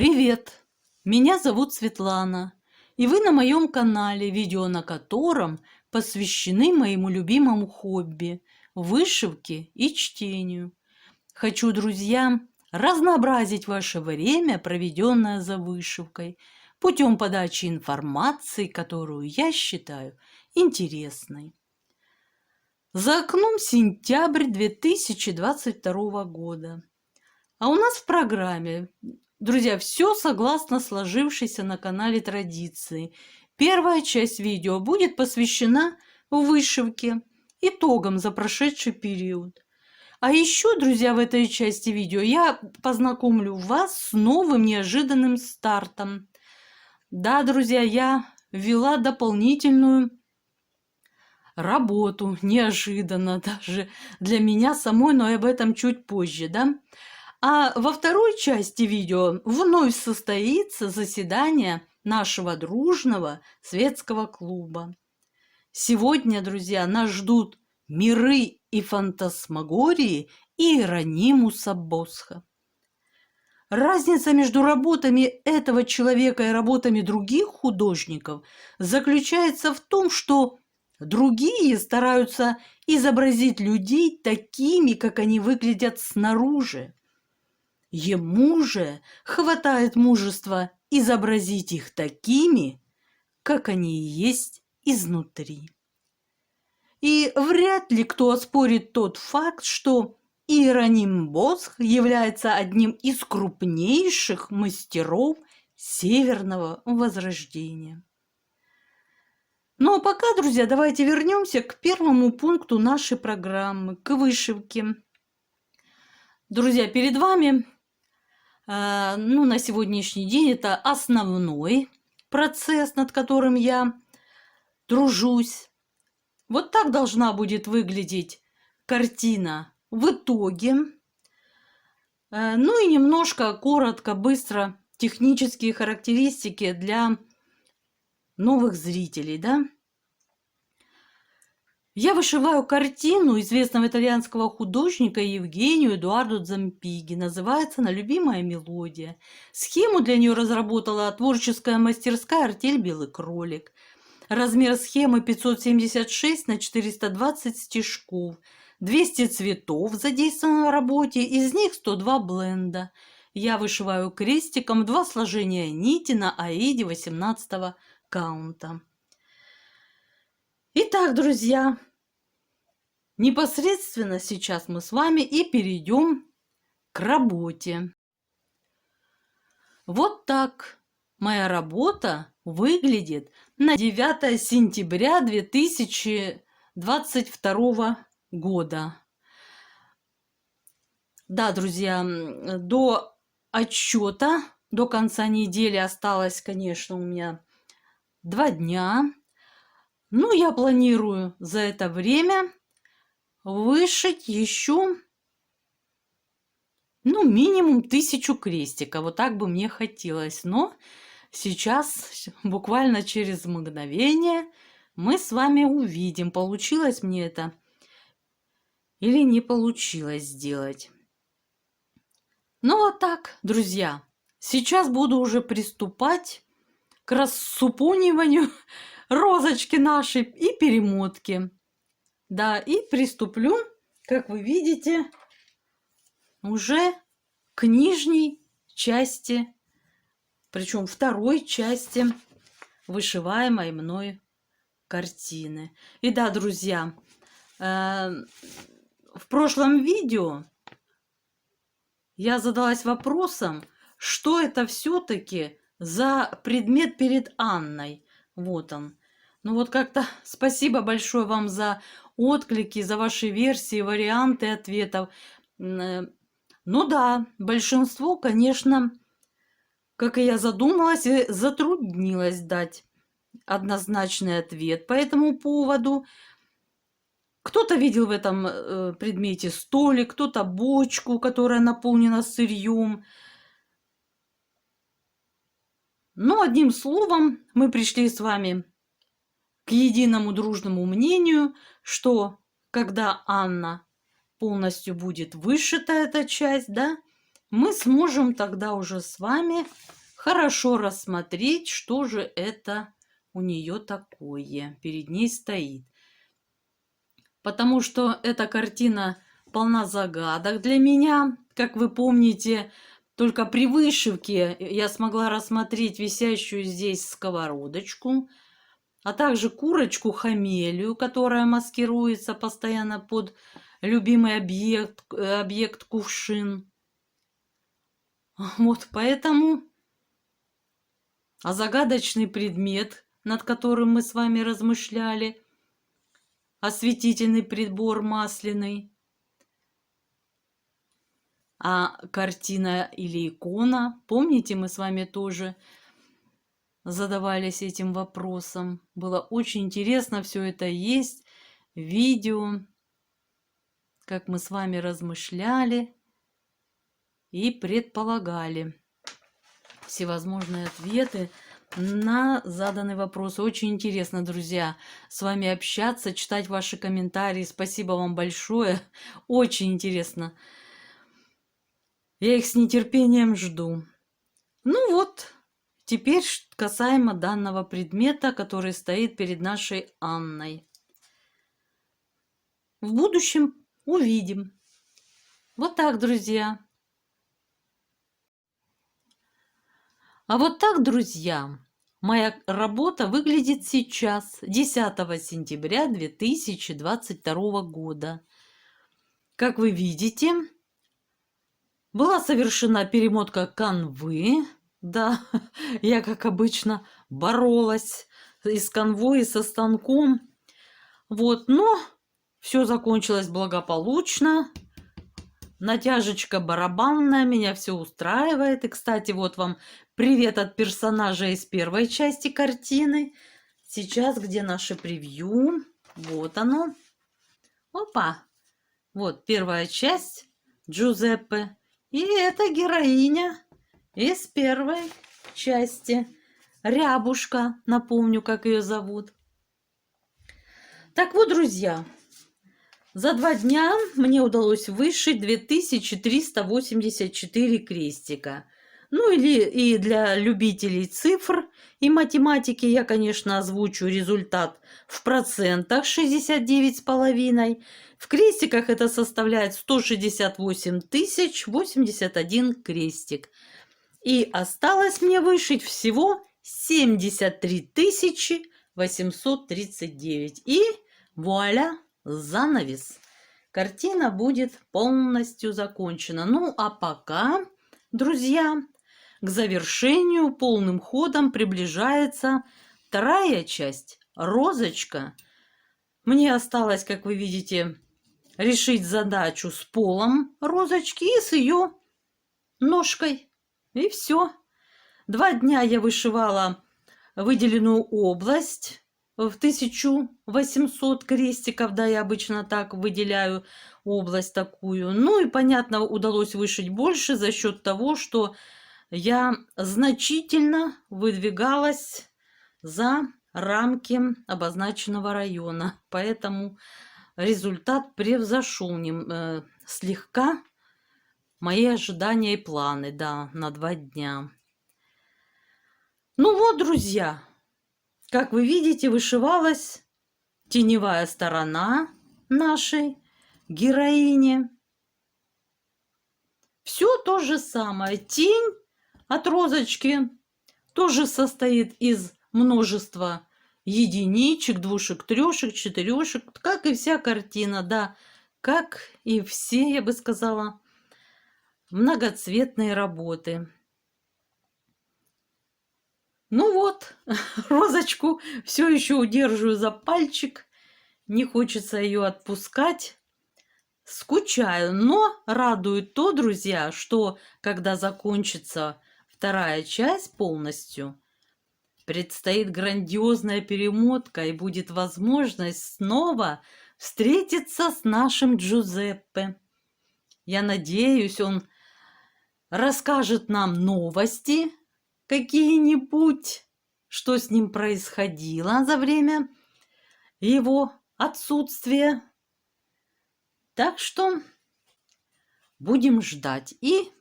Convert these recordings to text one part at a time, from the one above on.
Привет! Меня зовут Светлана, и вы на моем канале, видео на котором посвящены моему любимому хобби – вышивке и чтению. Хочу, друзья, разнообразить ваше время, проведенное за вышивкой, путем подачи информации, которую я считаю интересной. За окном сентябрь 2022 года. А у нас в программе, друзья, все согласно сложившейся на канале традиции. Первая часть видео будет посвящена вышивке, итогам за прошедший период. А еще, друзья, в этой части видео я познакомлю вас с новым неожиданным стартом. Да, друзья, я ввела дополнительную работу, неожиданно даже для меня самой, но об этом чуть позже, да? А во второй части видео вновь состоится заседание нашего дружного светского клуба. Сегодня, друзья, нас ждут миры и фантасмагории Иеронимуса Босха. Разница между работами этого человека и работами других художников заключается в том, что другие стараются изобразить людей такими, как они выглядят снаружи. Ему же хватает мужества изобразить их такими, как они и есть изнутри. И вряд ли кто оспорит тот факт, что Иероним Босх является одним из крупнейших мастеров Северного Возрождения. Ну а пока, друзья, давайте вернемся к первому пункту нашей программы, к вышивке. Друзья, перед вами на сегодняшний день это основной процесс, над которым я тружусь. Вот так должна будет выглядеть картина в итоге. Ну и немножко коротко, быстро технические характеристики для новых зрителей, да? Я вышиваю картину известного итальянского художника Евгению Эдуардо Дзампиги. Называется она «Любимая мелодия». Схему для нее разработала творческая мастерская «Артель Белый кролик». Размер схемы 576 на 420 стежков. 200 цветов задействовано в работе, из них 102 бленда. Я вышиваю крестиком 2 сложения нити на аиде 18 каунта. Итак, друзья, непосредственно сейчас мы с вами и перейдем к работе. Вот так моя работа выглядит на 9 сентября 2022 года. Да, друзья, до отчета, до конца недели осталось, конечно, у меня 2 дня. Ну, я планирую за это время вышить еще, минимум 1000 крестиков. Вот так бы мне хотелось. Но сейчас, буквально через мгновение, мы с вами увидим, получилось мне это или не получилось сделать. Ну вот так, друзья. Сейчас буду уже приступать к рассупониванию розочки нашей и перемотки. Да, и приступлю, как вы видите, уже к нижней части, причем второй части вышиваемой мной картины. И да, друзья, в прошлом видео я задалась вопросом, что это все-таки за предмет перед Анной. Вот он. Ну вот как-то спасибо большое вам за отклики, за ваши версии, варианты ответов. Ну да, большинство, конечно, как и я задумалась, и затруднилось дать однозначный ответ по этому поводу. Кто-то видел в этом предмете столик, кто-то бочку, которая наполнена сырьем. Но одним словом, мы пришли с вами к единому дружному мнению, что когда Анна полностью будет вышита, эта часть, да, мы сможем тогда уже с вами хорошо рассмотреть, что же это у нее такое перед ней стоит. Потому что эта картина полна загадок для меня. Как вы помните, только при вышивке я смогла рассмотреть висящую здесь сковородочку, а также курочку-хамелию, которая маскируется постоянно под любимый объект кувшин. Вот поэтому загадочный предмет, над которым мы с вами размышляли, осветительный прибор масляный, а картина или икона, помните, мы с вами тоже задавались этим вопросом. Было очень интересно, все это есть, видео, как мы с вами размышляли и предполагали всевозможные ответы на заданный вопрос. Очень интересно, друзья, с вами общаться, читать ваши комментарии. Спасибо вам большое. Очень интересно. Я их с нетерпением жду. Ну вот, теперь касаемо данного предмета, который стоит перед нашей Анной. В будущем увидим. Вот так, друзья. А вот так, друзья, моя работа выглядит сейчас, 10 сентября 2022 года. Как вы видите, была совершена перемотка канвы. Да, я, как обычно, боролась и с канвой, и со станком. Вот, но все закончилось благополучно. Натяжечка барабанная, меня все устраивает. И, кстати, вот вам привет от персонажа из первой части картины. Сейчас где наше превью? Вот оно. Опа! Вот первая часть Джузеппе. И это героиня из первой части. Рябушка, напомню, как ее зовут. Так вот, друзья, за 2 дня мне удалось вышить 2384 крестика. Ну и для любителей цифр и математики я, конечно, озвучу результат в процентах 69,5. В крестиках это составляет 168 081 крестик. И осталось мне вышить всего 73 839. И вуаля! Занавес. Картина будет полностью закончена. Ну, а пока, друзья, к завершению полным ходом приближается вторая часть, розочка. Мне осталось, как вы видите, решить задачу с полом розочки и с ее ножкой. И все. 2 дня я вышивала выделенную область в 1800 крестиков, да, я обычно так выделяю область такую. Ну и, понятно, удалось вышить больше за счет того, что я значительно выдвигалась за рамки обозначенного района. Поэтому результат превзошел слегка мои ожидания и планы, да, на 2 дня. Ну вот, друзья. Как вы видите, вышивалась теневая сторона нашей героини. Все то же самое. Тень от розочки тоже состоит из множества единичек, двушек, трешек, четырешек, как и вся картина, да, как и все, я бы сказала, многоцветные работы. Ну вот, розочку все еще удерживаю за пальчик. Не хочется ее отпускать. Скучаю, но радует то, друзья, что когда закончится вторая часть полностью, предстоит грандиозная перемотка и будет возможность снова встретиться с нашим Джузеппе. Я надеюсь, он расскажет нам новости какие-нибудь, что с ним происходило за время его отсутствия. Так что будем ждать. И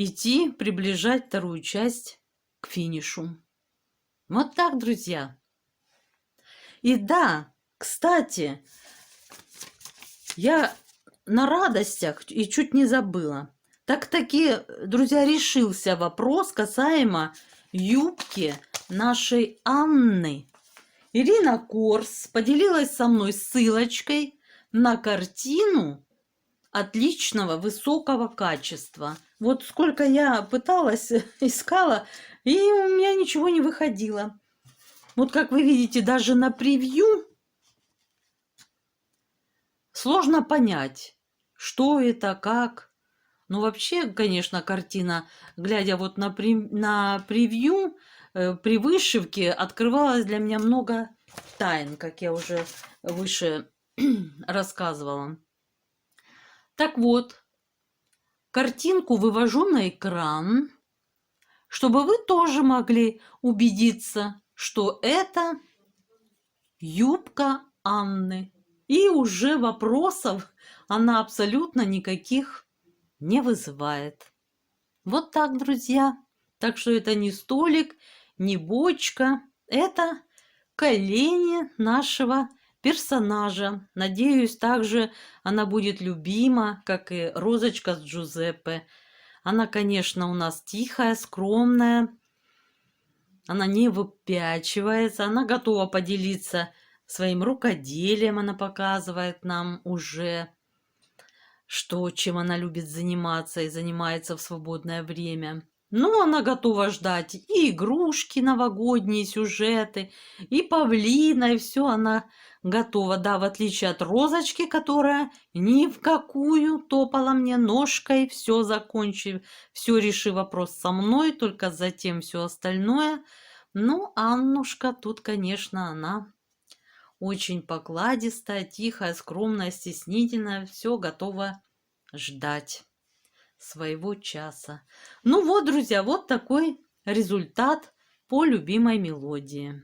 идти, приближать вторую часть к финишу. Вот так, друзья. И да, кстати, я на радостях и чуть не забыла. Так-таки, друзья, решился вопрос касаемо юбки нашей Анны. Ирина Корс поделилась со мной ссылочкой на картину отличного, высокого качества. Вот сколько я пыталась, искала, и у меня ничего не выходило. Вот как вы видите, даже на превью сложно понять, что это, как. Ну, вообще, конечно, картина, глядя вот на превью, при вышивке открывалось для меня много тайн, как я уже выше рассказывала. Так вот, картинку вывожу на экран, чтобы вы тоже могли убедиться, что это юбка Анны. И уже вопросов она абсолютно никаких не вызывает. Вот так, друзья. Так что это не столик, не бочка, это колени нашего персонажа. Надеюсь, также она будет любима, как и Розочка с Джузеппе. Она, конечно, у нас тихая, скромная. Она не выпячивается, она готова поделиться своим рукоделием. Она показывает нам уже, чем она любит заниматься и занимается в свободное время. Но она готова ждать и игрушки, новогодние сюжеты, и павлина, и все она готова. Да, в отличие от Розочки, которая ни в какую топала мне ножкой, все закончив, все решив вопрос со мной, только затем все остальное. Ну, Аннушка тут, конечно, она очень покладистая, тихая, скромная, стеснительная, все готова ждать своего часа. Ну вот, друзья, вот такой результат по любимой мелодии.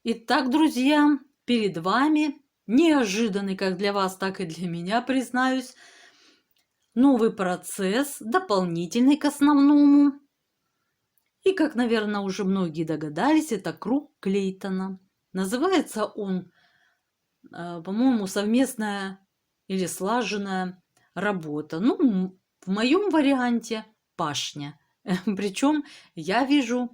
Итак, друзья, перед вами неожиданный как для вас, так и для меня, признаюсь, новый процесс, дополнительный к основному. И, как, наверное, уже многие догадались, это круг Клейтона. Называется он, по-моему, совместная или слаженная работа. Ну, в моем варианте пашня. Причем я вижу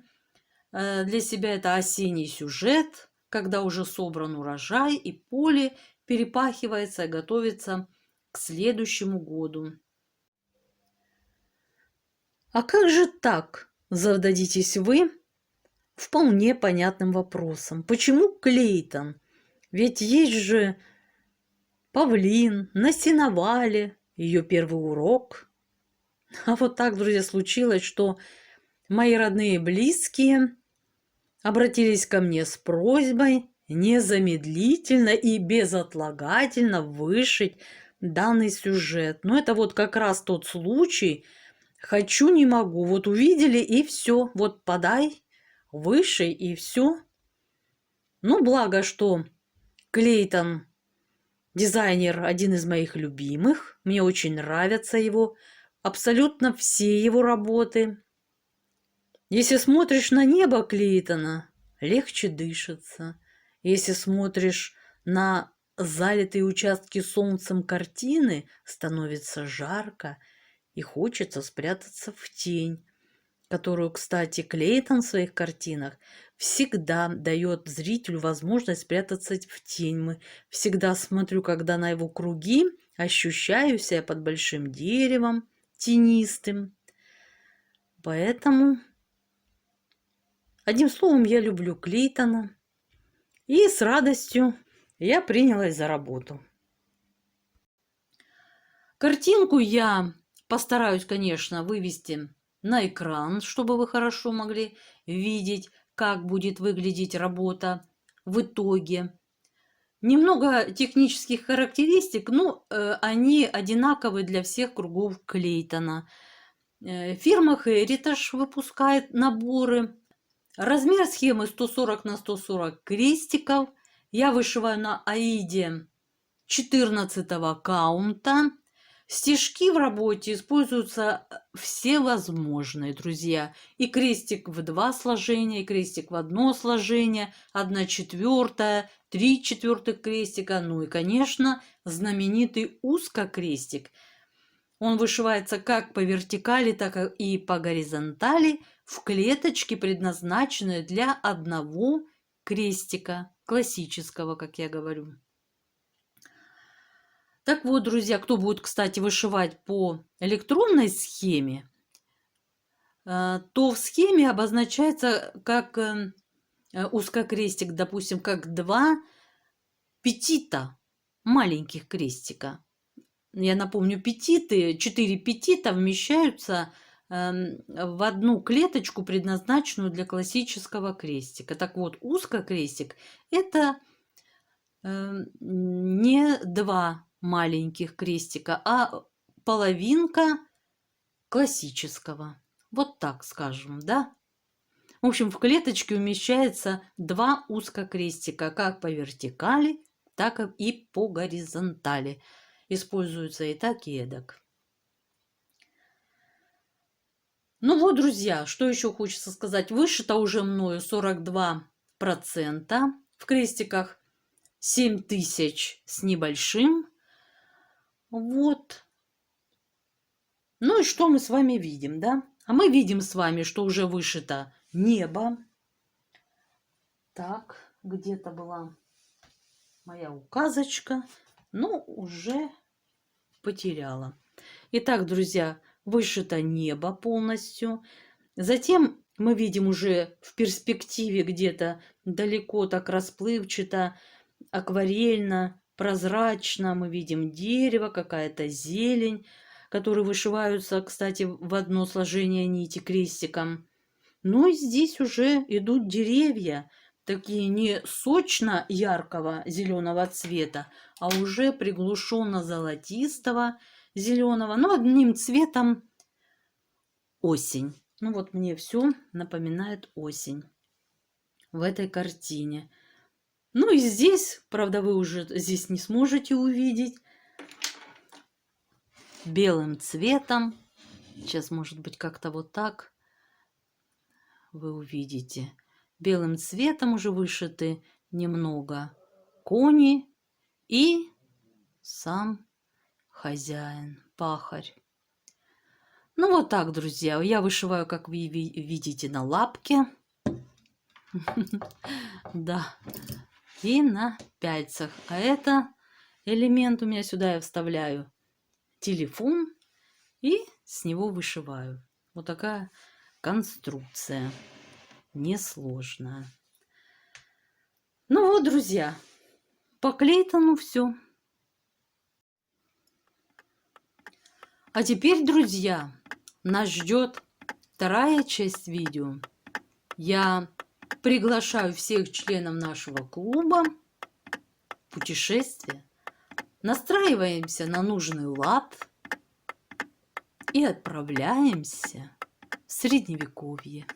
для себя это осенний сюжет, когда уже собран урожай и поле перепахивается и готовится к следующему году. А как же так? Зададитесь вы вполне понятным вопросом. Почему Клейтон? Ведь есть же павлин на сеновале, ее первый урок. А вот так, друзья, случилось, что мои родные и близкие обратились ко мне с просьбой незамедлительно и безотлагательно вышить данный сюжет. Но это вот как раз тот случай, хочу, не могу. Вот увидели и все. Вот подай, вышей и все. Ну, благо, что Клейтон дизайнер один из моих любимых. Мне очень нравятся абсолютно все его работы. Если смотришь на небо Клейтона, легче дышится. Если смотришь на залитые участки солнцем картины, становится жарко и хочется спрятаться в тень, которую, кстати, Клейтон в своих картинах всегда дает зрителю возможность спрятаться в тень. Всегда смотрю, когда на его круги, ощущаю себя под большим деревом тенистым. Поэтому, одним словом, я люблю Клейтона. И с радостью я принялась за работу. Картинку я постараюсь, конечно, вывести на экран, чтобы вы хорошо могли видеть, как будет выглядеть работа в итоге. Немного технических характеристик, но они одинаковы для всех кругов Клейтона. Фирма Heritage выпускает наборы. Размер схемы 140 на 140 крестиков. Я вышиваю на аиде 14 каунта. Стежки в работе используются всевозможные, друзья. И крестик в 2 сложения, и крестик в 1 сложение, 1/4, 3/4 крестика. Ну и, конечно, знаменитый узкокрестик. Он вышивается как по вертикали, так и по горизонтали в клеточке, предназначенной для одного крестика, классического, как я говорю. Так вот, друзья, кто будет, кстати, вышивать по электронной схеме, то в схеме обозначается как узкокрестик, допустим, как 2 петита, маленьких крестика. Я напомню, петиты, 4 петита вмещаются в одну клеточку, предназначенную для классического крестика. Так вот, узкокрестик – это не 2 маленьких крестика, а половинка классического. Вот так скажем, да? В общем, в клеточке умещается 2 узкокрестика, как по вертикали, так и по горизонтали. Используются и так, и эдак. Ну вот, друзья, что еще хочется сказать. Вышито уже мною 42%. В крестиках 7000 с небольшим. Вот. Ну и что мы с вами видим, да? А мы видим с вами, что уже вышито небо. Так, где-то была моя указочка, но уже потеряла. Итак, друзья, вышито небо полностью. Затем мы видим уже в перспективе где-то далеко, так расплывчато, акварельно, прозрачно. Мы видим дерево, какая-то зелень, которые вышиваются, кстати, в одно сложение нити крестиком. Ну и здесь уже идут деревья, такие не сочно яркого зеленого цвета, а уже приглушенно золотистого зеленого, но одним цветом осень. Ну вот мне все напоминает осень в этой картине. Ну и здесь, правда, вы уже здесь не сможете увидеть, белым цветом. Сейчас, может быть, как-то вот так вы увидите. Белым цветом уже вышиты немного кони и сам хозяин, пахарь. Ну вот так, друзья, я вышиваю, как вы видите, на лапке. Да, и на пяльцах. А это элемент у меня сюда я вставляю телефон и с него вышиваю. Вот такая конструкция, несложная. Ну вот, друзья, по Клейтону все. А теперь, друзья, нас ждет вторая часть видео. Я приглашаю всех членов нашего клуба в путешествие. Настраиваемся на нужный лад и отправляемся в Средневековье.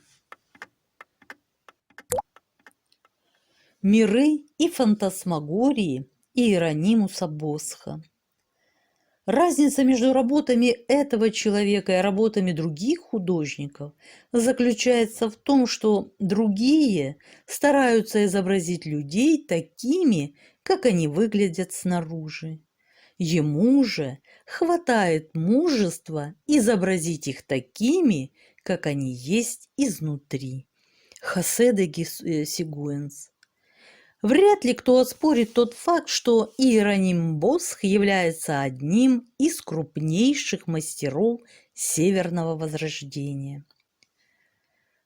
Миры и фантасмагории Иеронимуса Босха. Разница между работами этого человека и работами других художников заключается в том, что другие стараются изобразить людей такими, как они выглядят снаружи. Ему же хватает мужества изобразить их такими, как они есть изнутри. Хосе де Сигуэнс. Вряд ли кто оспорит тот факт, что Иероним Босх является одним из крупнейших мастеров Северного Возрождения.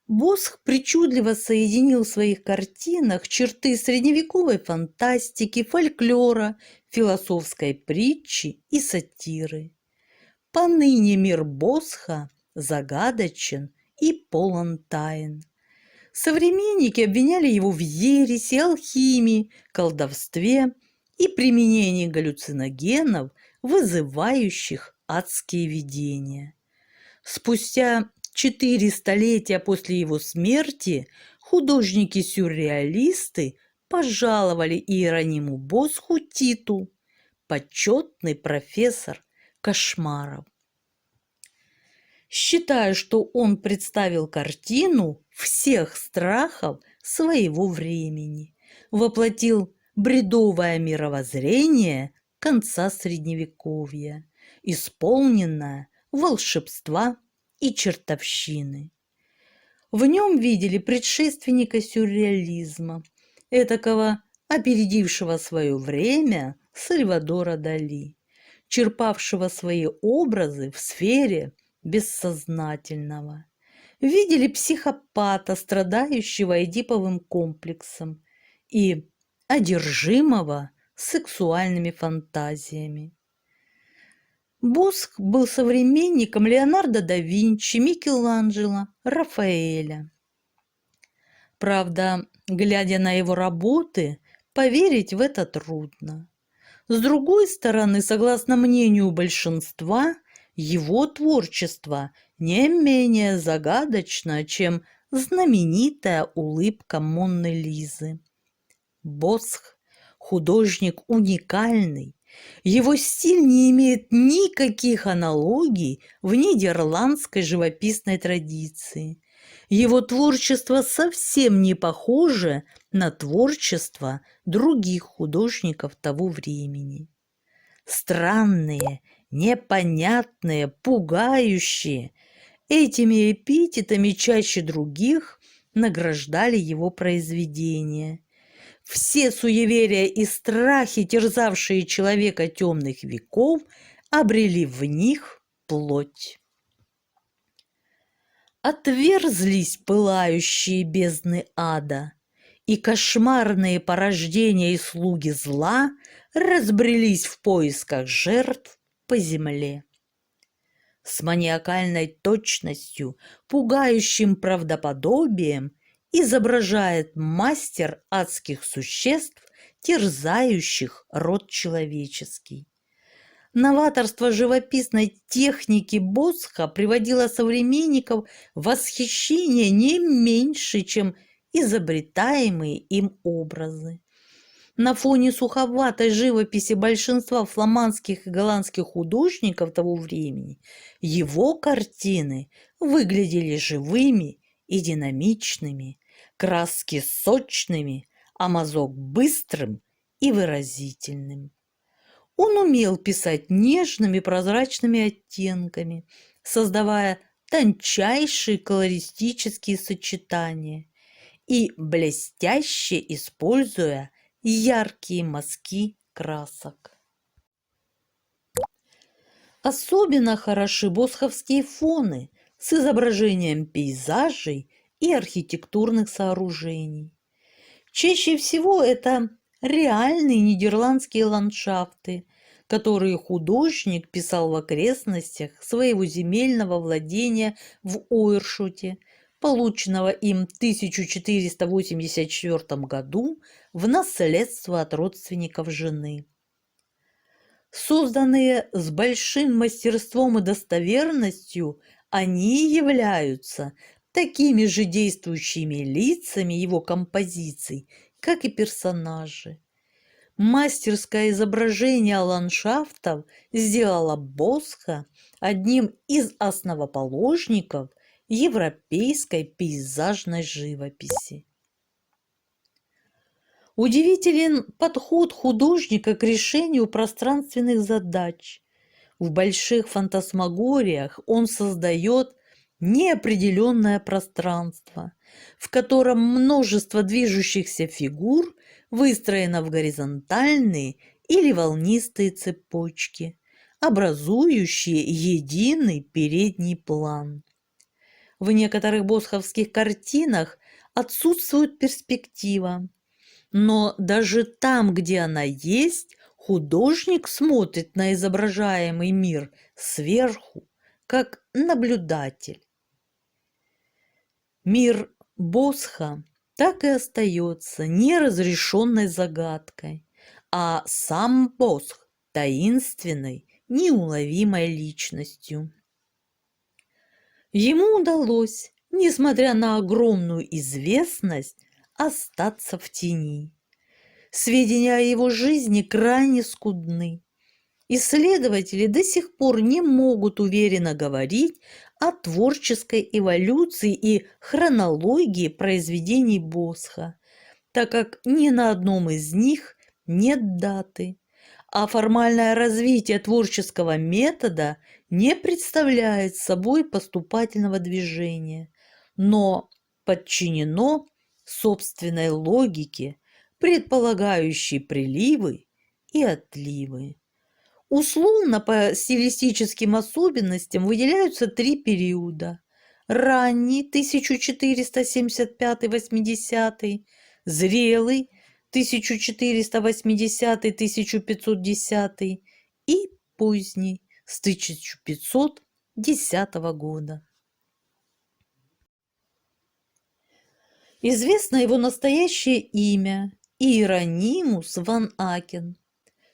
Босх причудливо соединил в своих картинах черты средневековой фантастики, фольклора, философской притчи и сатиры. Поныне мир Босха загадочен и полон тайн. Современники обвиняли его в ереси, алхимии, колдовстве и применении галлюциногенов, вызывающих адские видения. Спустя 4 столетия после его смерти художники-сюрреалисты пожаловали Иерониму Босху титул «почетный профессор кошмаров. Считаю, что он представил картину всех страхов своего времени, воплотил бредовое мировоззрение конца Средневековья, исполненное волшебства и чертовщины. В нем видели предшественника сюрреализма, этакого опередившего свое время Сальвадора Дали, черпавшего свои образы в сфере бессознательного. Видели психопата, страдающего эдиповым комплексом и одержимого сексуальными фантазиями. Босх был современником Леонардо да Винчи, Микеланджело, Рафаэля. Правда, глядя на его работы, поверить в это трудно. С другой стороны, согласно мнению большинства, его творчество не менее загадочно, чем знаменитая улыбка Монны Лизы. Босх – художник уникальный. Его стиль не имеет никаких аналогий в нидерландской живописной традиции. Его творчество совсем не похоже на творчество других художников того времени. Странные, непонятные, пугающие. Этими эпитетами чаще других награждали его произведения. Все суеверия и страхи, терзавшие человека темных веков, обрели в них плоть. Отверзлись пылающие бездны ада, и кошмарные порождения и слуги зла разбрелись в поисках жертв по земле. С маниакальной точностью, пугающим правдоподобием изображает мастер адских существ, терзающих род человеческий. Новаторство живописной техники Босха приводило современников в восхищение не меньше, чем изобретаемые им образы. На фоне суховатой живописи большинства фламандских и голландских художников того времени его картины выглядели живыми и динамичными, краски сочными, а мазок быстрым и выразительным. Он умел писать нежными прозрачными оттенками, создавая тончайшие колористические сочетания и блестяще используя яркие мазки красок. Особенно хороши босховские фоны с изображением пейзажей и архитектурных сооружений. Чаще всего это реальные нидерландские ландшафты, которые художник писал в окрестностях своего земельного владения в Ойршуте, полученного им в 1484 году в наследство от родственников жены. Созданные с большим мастерством и достоверностью, они являются такими же действующими лицами его композиций, как и персонажи. Мастерское изображение ландшафтов сделало Босха одним из основоположников европейской пейзажной живописи. Удивителен подход художника к решению пространственных задач. В больших фантасмагориях он создает неопределенное пространство, в котором множество движущихся фигур выстроено в горизонтальные или волнистые цепочки, образующие единый передний план. В некоторых босховских картинах отсутствует перспектива, но даже там, где она есть, художник смотрит на изображаемый мир сверху, как наблюдатель. Мир Босха так и остается неразрешенной загадкой, а сам Босх – таинственной, неуловимой личностью. Ему удалось, несмотря на огромную известность, остаться в тени. Сведения о его жизни крайне скудны. Исследователи до сих пор не могут уверенно говорить о творческой эволюции и хронологии произведений Босха, так как ни на одном из них нет даты, а формальное развитие творческого метода не представляет собой поступательного движения, но подчинено собственной логике, предполагающей приливы и отливы. Условно по стилистическим особенностям выделяются три периода. Ранний 1475-80, зрелый 1480-1510 и поздний с 1510 года. Известно его настоящее имя Иеронимус ван Акен.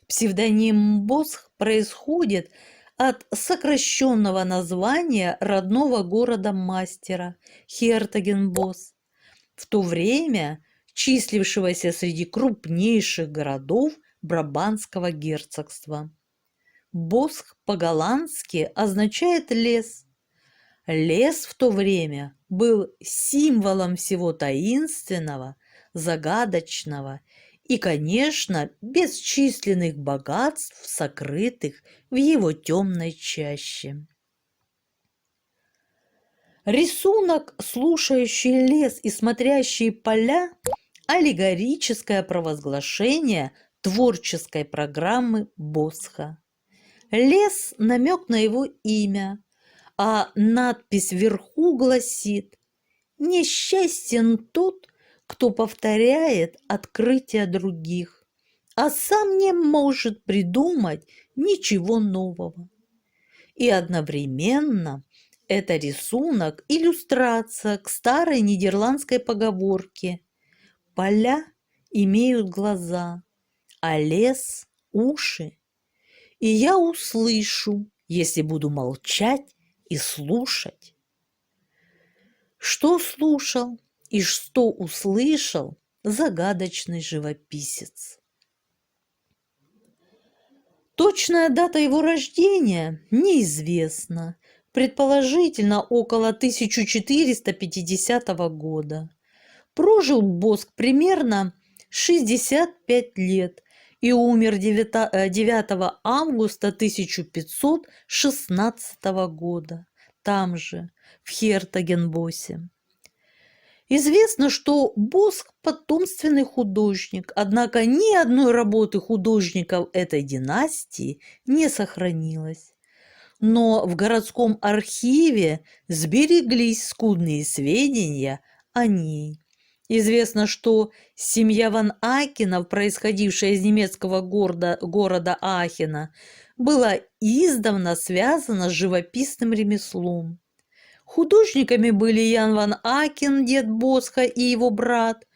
Псевдоним Босх происходит от сокращенного названия родного города мастера Хертагенбос, в то время числившегося среди крупнейших городов Брабанского герцогства. Босх по-голландски означает «лес». Лес в то время был символом всего таинственного, загадочного и, конечно, бесчисленных богатств, сокрытых в его темной чаще. Рисунок, слушающий лес и смотрящие поля – аллегорическое провозглашение творческой программы Босха. Лес – намек на его имя, а надпись вверху гласит: «Несчастен тот, кто повторяет открытия других, а сам не может придумать ничего нового». И одновременно это рисунок – иллюстрация к старой нидерландской поговорке: «Поля имеют глаза, а лес – уши, и я услышу, если буду молчать и слушать». Что слушал и что услышал загадочный живописец? Точная дата его рождения неизвестна, предположительно около 1450 года. Прожил Босх примерно 65 лет и умер 9 августа 1516 года, там же, в Хертагенбосе. Известно, что Босх – потомственный художник, однако ни одной работы художников этой династии не сохранилось. Но в городском архиве сбереглись скудные сведения о ней. Известно, что семья ван Акенов, происходившая из немецкого города Ахена, была издавна связана с живописным ремеслом. Художниками были Ян ван Акен, дед Босха, и его брат,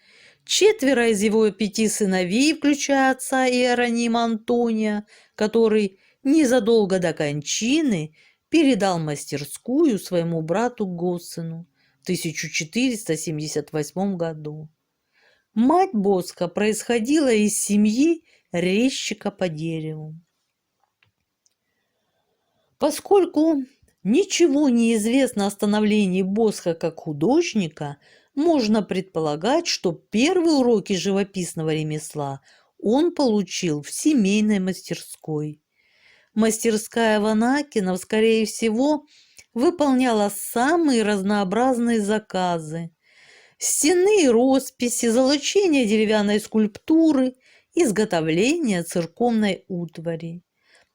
4 из его 5 сыновей, включая отца Иеронима Антония, который незадолго до кончины передал мастерскую своему брату Госсену в 1478 году. Мать Босха происходила из семьи резчика по дереву. Поскольку ничего не известно о становлении Босха как художника, можно предполагать, что первые уроки живописного ремесла он получил в семейной мастерской. Мастерская ван Акенов, скорее всего, выполняла самые разнообразные заказы: стенные росписи, золочение деревянной скульптуры, изготовление церковной утвари.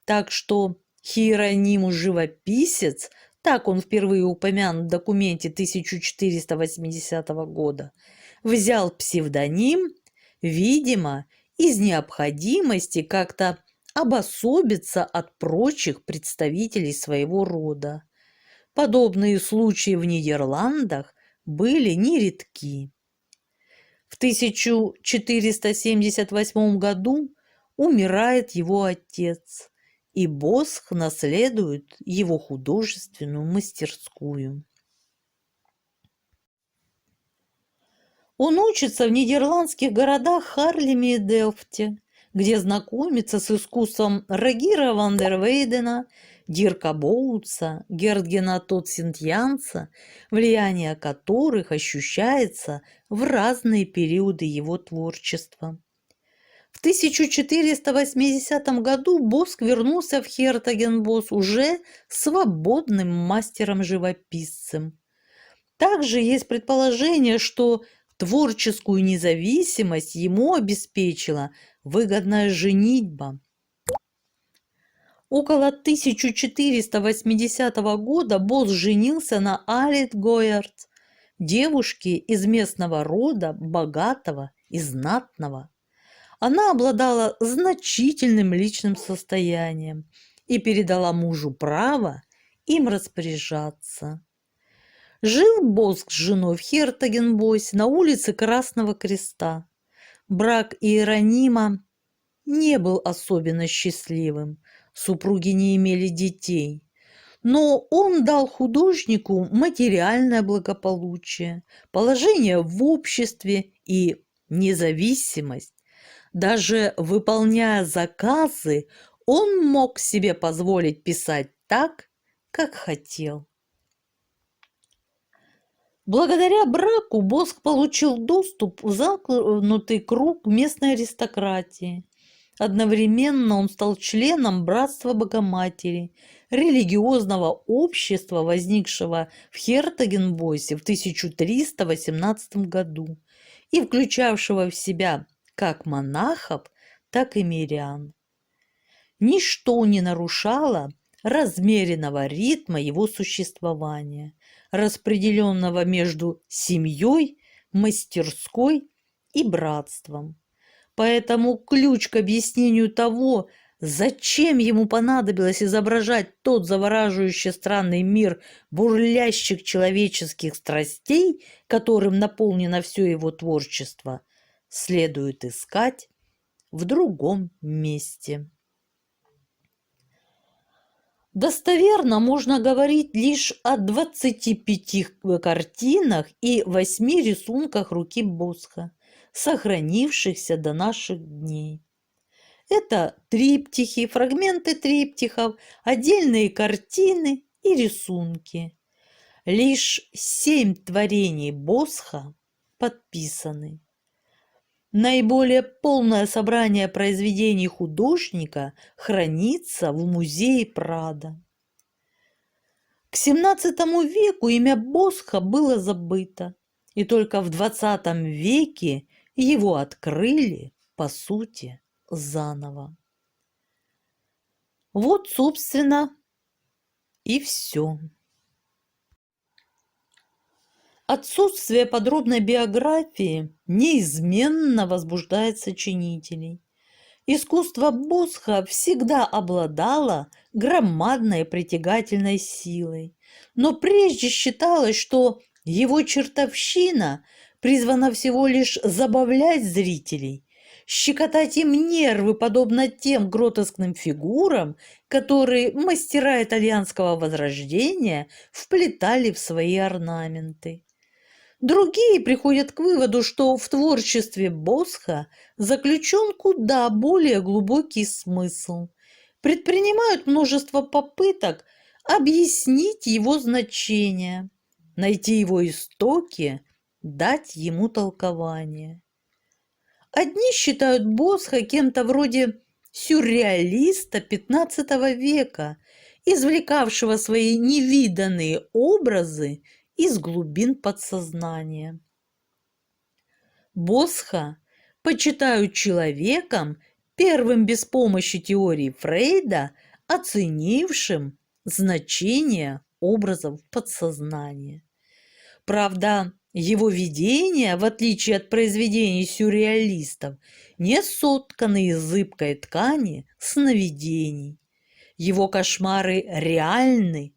Так что Хиеронимус живописец, так он впервые упомянут в документе 1480 года, взял псевдоним, видимо, из необходимости как-то обособиться от прочих представителей своего рода. Подобные случаи в Нидерландах были нередки. В 1478 году умирает его отец, и Босх наследует его художественную мастерскую. Он учится в нидерландских городах Харлеме и Делфте, где знакомится с искусством Рагира ван дер Вейдена, Дирка Боутса, Гертгена Тотсинтьянца, влияние которых ощущается в разные периоды его творчества. В 1480 году Боск вернулся в Хертагенбос уже свободным мастером-живописцем. Также есть предположение, что творческую независимость ему обеспечила выгодная женитьба. Около 1480 года Боск женился на Алит Гойерт, девушке из местного рода, богатого и знатного. Она обладала значительным личным состоянием и передала мужу право им распоряжаться. Жил Боск с женой в Хертагенбосе на улице Красного Креста. Брак Иеронима не был особенно счастливым, супруги не имели детей. Но он дал художнику материальное благополучие, положение в обществе и независимость. Даже выполняя заказы, он мог себе позволить писать так, как хотел. Благодаря браку Боск получил доступ в замкнутый круг местной аристократии. Одновременно он стал членом Братства Богоматери, религиозного общества, возникшего в Хертагенбосе в 1318 году и включавшего в себя как монахов, так и мирян. Ничто не нарушало размеренного ритма его существования, распределенного между семьей, мастерской и братством. Поэтому ключ к объяснению того, зачем ему понадобилось изображать тот завораживающий странный мир бурлящих человеческих страстей, которым наполнено все его творчество, следует искать в другом месте. Достоверно можно говорить лишь о 25 картинах и 8 рисунках руки Босха, сохранившихся до наших дней. Это триптихи, фрагменты триптихов, отдельные картины и рисунки. Лишь 7 творений Босха подписаны. Наиболее полное собрание произведений художника хранится в музее Прадо. К XVII веку имя Босха было забыто, и только в XX веке его открыли, по сути, заново. Вот, собственно, и все. Отсутствие подробной биографии неизменно возбуждает сочинителей. Искусство Босха всегда обладало громадной притягательной силой, но прежде считалось, что его чертовщина призвана всего лишь забавлять зрителей, щекотать им нервы, подобно тем гротескным фигурам, которые мастера итальянского возрождения вплетали в свои орнаменты. Другие приходят к выводу, что в творчестве Босха заключен куда более глубокий смысл, предпринимают множество попыток объяснить его значение, найти его истоки, дать ему толкование. Одни считают Босха кем-то вроде сюрреалиста XV века, извлекавшего свои невиданные образы из глубин подсознания. Босха почитают человеком, первым без помощи теории Фрейда, оценившим значение образов подсознания. Правда, его видения, в отличие от произведений сюрреалистов, не сотканы из зыбкой ткани сновидений. Его кошмары реальны.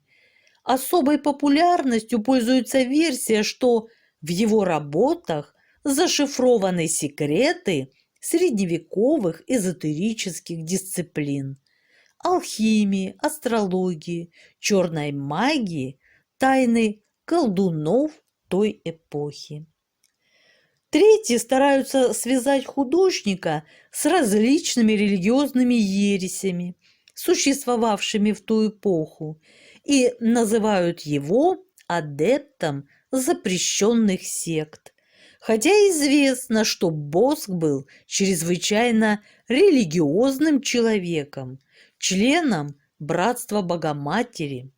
Особой популярностью пользуется версия, что в его работах зашифрованы секреты средневековых эзотерических дисциплин – алхимии, астрологии, черной магии, тайны колдунов той эпохи. Третьи стараются связать художника с различными религиозными ересями, существовавшими в ту эпоху, и называют его адептом запрещенных сект. Хотя известно, что Босх был чрезвычайно религиозным человеком, членом Братства Богоматери.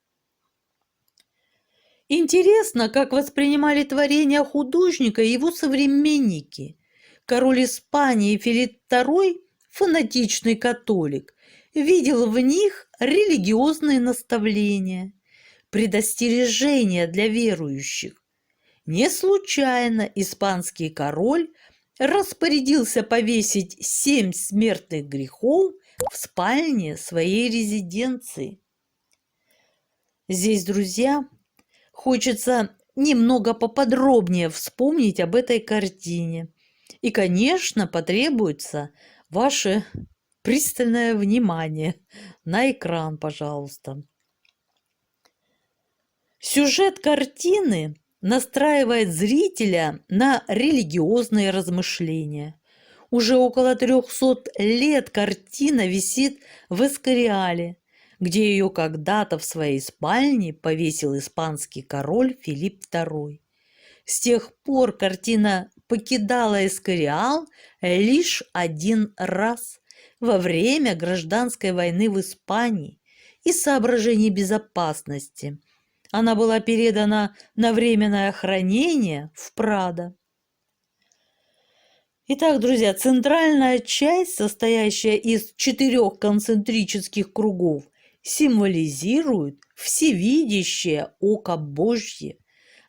Интересно, как воспринимали творения художника его современники. Король Испании Филипп II, фанатичный католик, видел в них религиозные наставления, предостережения для верующих. Не случайно испанский король распорядился повесить 7 смертных грехов в спальне своей резиденции. Здесь, друзья, хочется немного поподробнее вспомнить об этой картине. И, конечно, потребуется ваше пристальное внимание. На экран, пожалуйста. Сюжет картины настраивает зрителя на религиозные размышления. Уже около 300 лет картина висит в Эскориале, где ее когда-то в своей спальне повесил испанский король Филипп II. С тех пор картина покидала Эскориал лишь один раз во время гражданской войны в Испании из соображений безопасности. Она была передана на временное хранение в Прадо. Итак, друзья, центральная часть, состоящая из 4 концентрических кругов, символизирует всевидящее око Божье,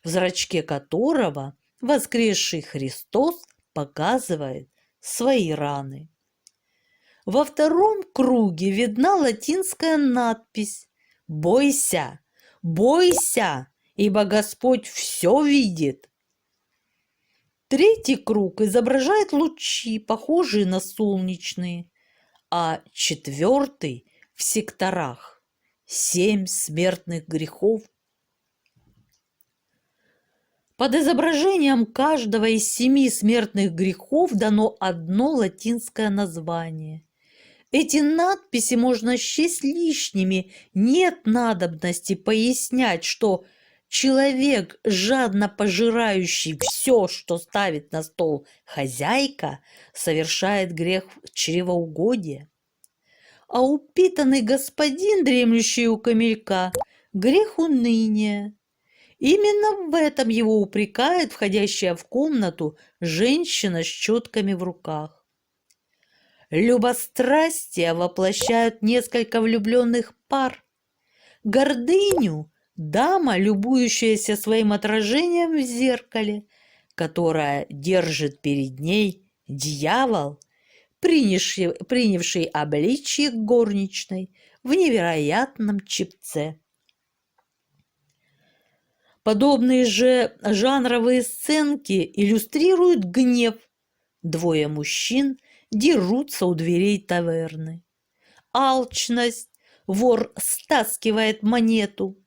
в зрачке которого воскресший Христос показывает свои раны. Во втором круге видна латинская надпись «Бойся! Бойся, ибо Господь все видит». Третий круг изображает лучи, похожие на солнечные, а четвертый в секторах 7 смертных грехов. Под изображением каждого из 7 смертных грехов дано одно латинское название. Эти надписи можно счесть лишними, нет надобности пояснять, что человек, жадно пожирающий все, что ставит на стол хозяйка, совершает грех чревоугодия. А упитанный господин, дремлющий у камелька, грех уныния. Именно в этом его упрекает входящая в комнату женщина с четками в руках. Любострастие воплощают несколько влюбленных пар. Гордыню – дама, любующаяся своим отражением в зеркале, которое держит перед ней дьявол, принявший обличье горничной в невероятном чепце. Подобные же жанровые сценки иллюстрируют гнев. 2 мужчин дерутся у дверей таверны. Алчность. Вор стаскивает монету.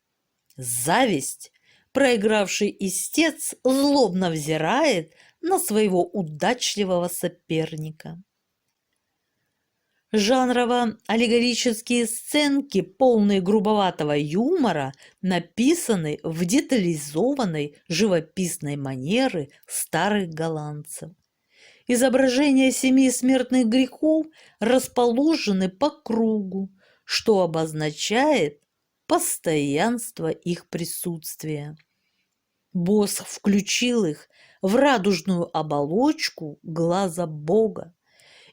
Зависть. Проигравший истец злобно взирает на своего удачливого соперника. Жанрово-аллегорические сценки, полные грубоватого юмора, написаны в детализованной живописной манере старых голландцев. Изображения 7 смертных грехов расположены по кругу, что обозначает постоянство их присутствия. Босх включил их в радужную оболочку глаза Бога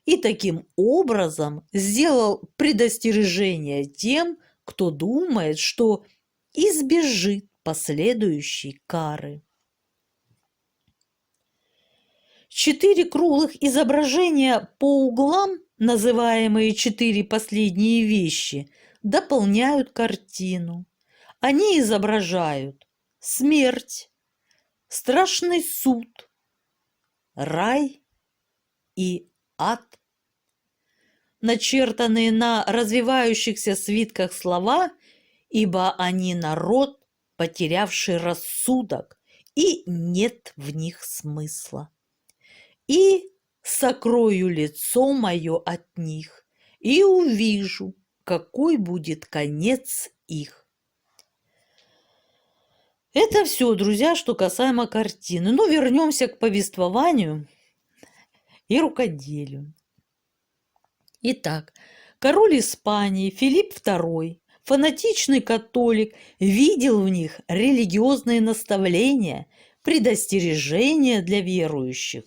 и таким образом сделал предостережение тем, кто думает, что избежит последующей кары. 4 круглых изображения по углам, называемые 4 последние вещи, дополняют картину. Они изображают смерть, страшный суд, рай и ад. Начертанные на развивающихся свитках слова, ибо они народ, потерявший рассудок, и нет в них смысла. и сокрою лицо мое от них, и увижу, какой будет конец их. Это все, друзья, что касаемо картины. Но вернемся к повествованию и рукоделию. Итак, король Испании Филипп II, фанатичный католик, видел в них религиозные наставления, предостережения для верующих.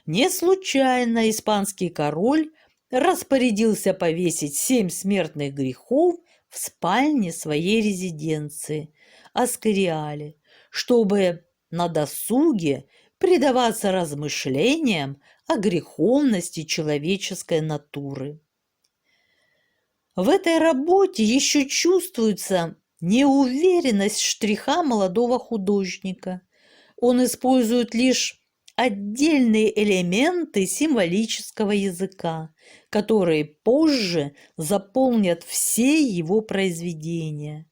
Не случайно испанский король распорядился повесить 7 смертных грехов в спальне своей резиденции Аскориале, чтобы на досуге предаваться размышлениям о греховности человеческой натуры. В этой работе еще чувствуется неуверенность штриха молодого художника. Он использует лишь отдельные элементы символического языка, которые позже заполнят все его произведения.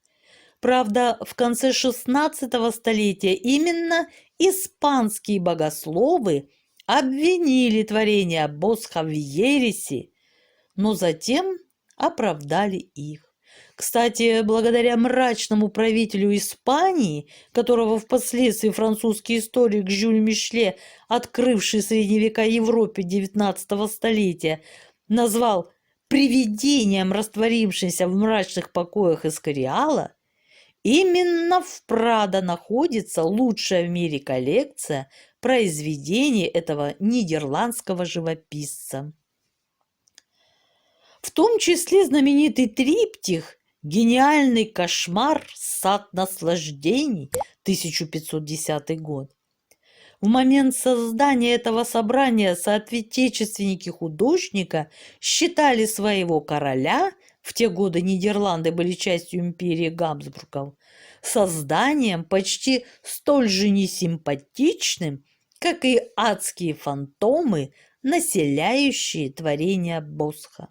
Правда, в конце XVI столетия именно испанские богословы обвинили творение Босха в ереси, но затем оправдали их. Кстати, благодаря мрачному правителю Испании, которого впоследствии французский историк Жюль Мишле, открывший средние века Европе XIX столетия, назвал привидением, растворившимся в мрачных покоях Эскориала, именно в Прадо находится лучшая в мире коллекция произведений этого нидерландского живописца. В том числе знаменитый триптих «Гениальный кошмар. Сад наслаждений» 1510 год. В момент создания этого собрания соотечественники художника считали своего короля, в те годы Нидерланды были частью империи Габсбургов, созданием почти столь же несимпатичным, как и адские фантомы, населяющие творения Босха.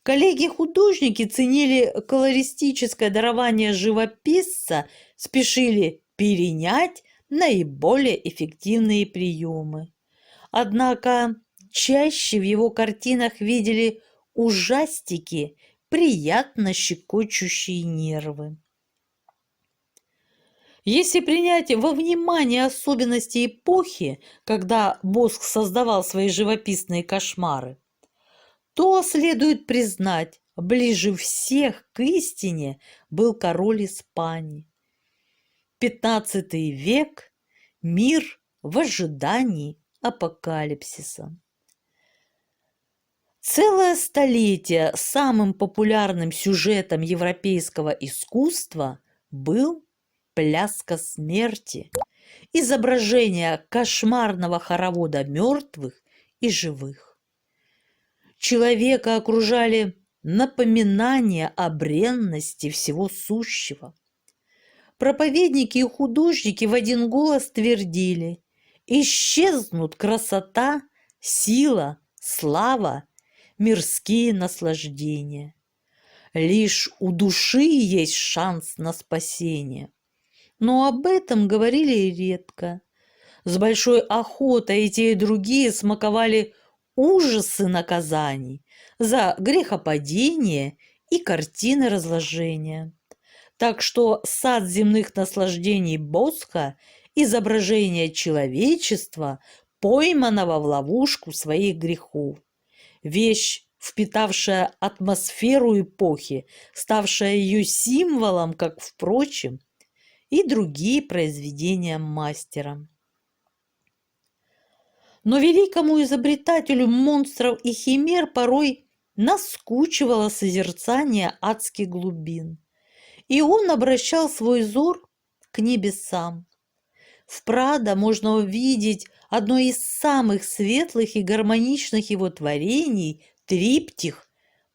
Коллеги-художники ценили колористическое дарование живописца, спешили перенять наиболее эффективные приемы. Однако чаще в его картинах видели ужастики, приятно щекочущие нервы. Если принять во внимание особенности эпохи, когда Босх создавал свои живописные кошмары, то следует признать, ближе всех к истине был король Испании. XV век – мир в ожидании апокалипсиса. Целое столетие самым популярным сюжетом европейского искусства был «Пляска смерти», изображение кошмарного хоровода мертвых и живых. Человека окружали напоминания о бренности всего сущего. Проповедники и художники в один голос твердили: исчезнут красота, сила, слава, мирские наслаждения. Лишь у души есть шанс на спасение. Но об этом говорили редко. С большой охотой и те, и другие смаковали ужасы наказаний за грехопадение и картины разложения. Так что сад земных наслаждений Босха – изображение человечества, пойманного в ловушку своих грехов. Вещь, впитавшая атмосферу эпохи, ставшая ее символом, как, впрочем, и другие произведения мастера. Но великому изобретателю монстров и химер порой наскучивало созерцание адских глубин, и он обращал свой взор к небесам. В Прадо можно увидеть одно из самых светлых и гармоничных его творений – триптих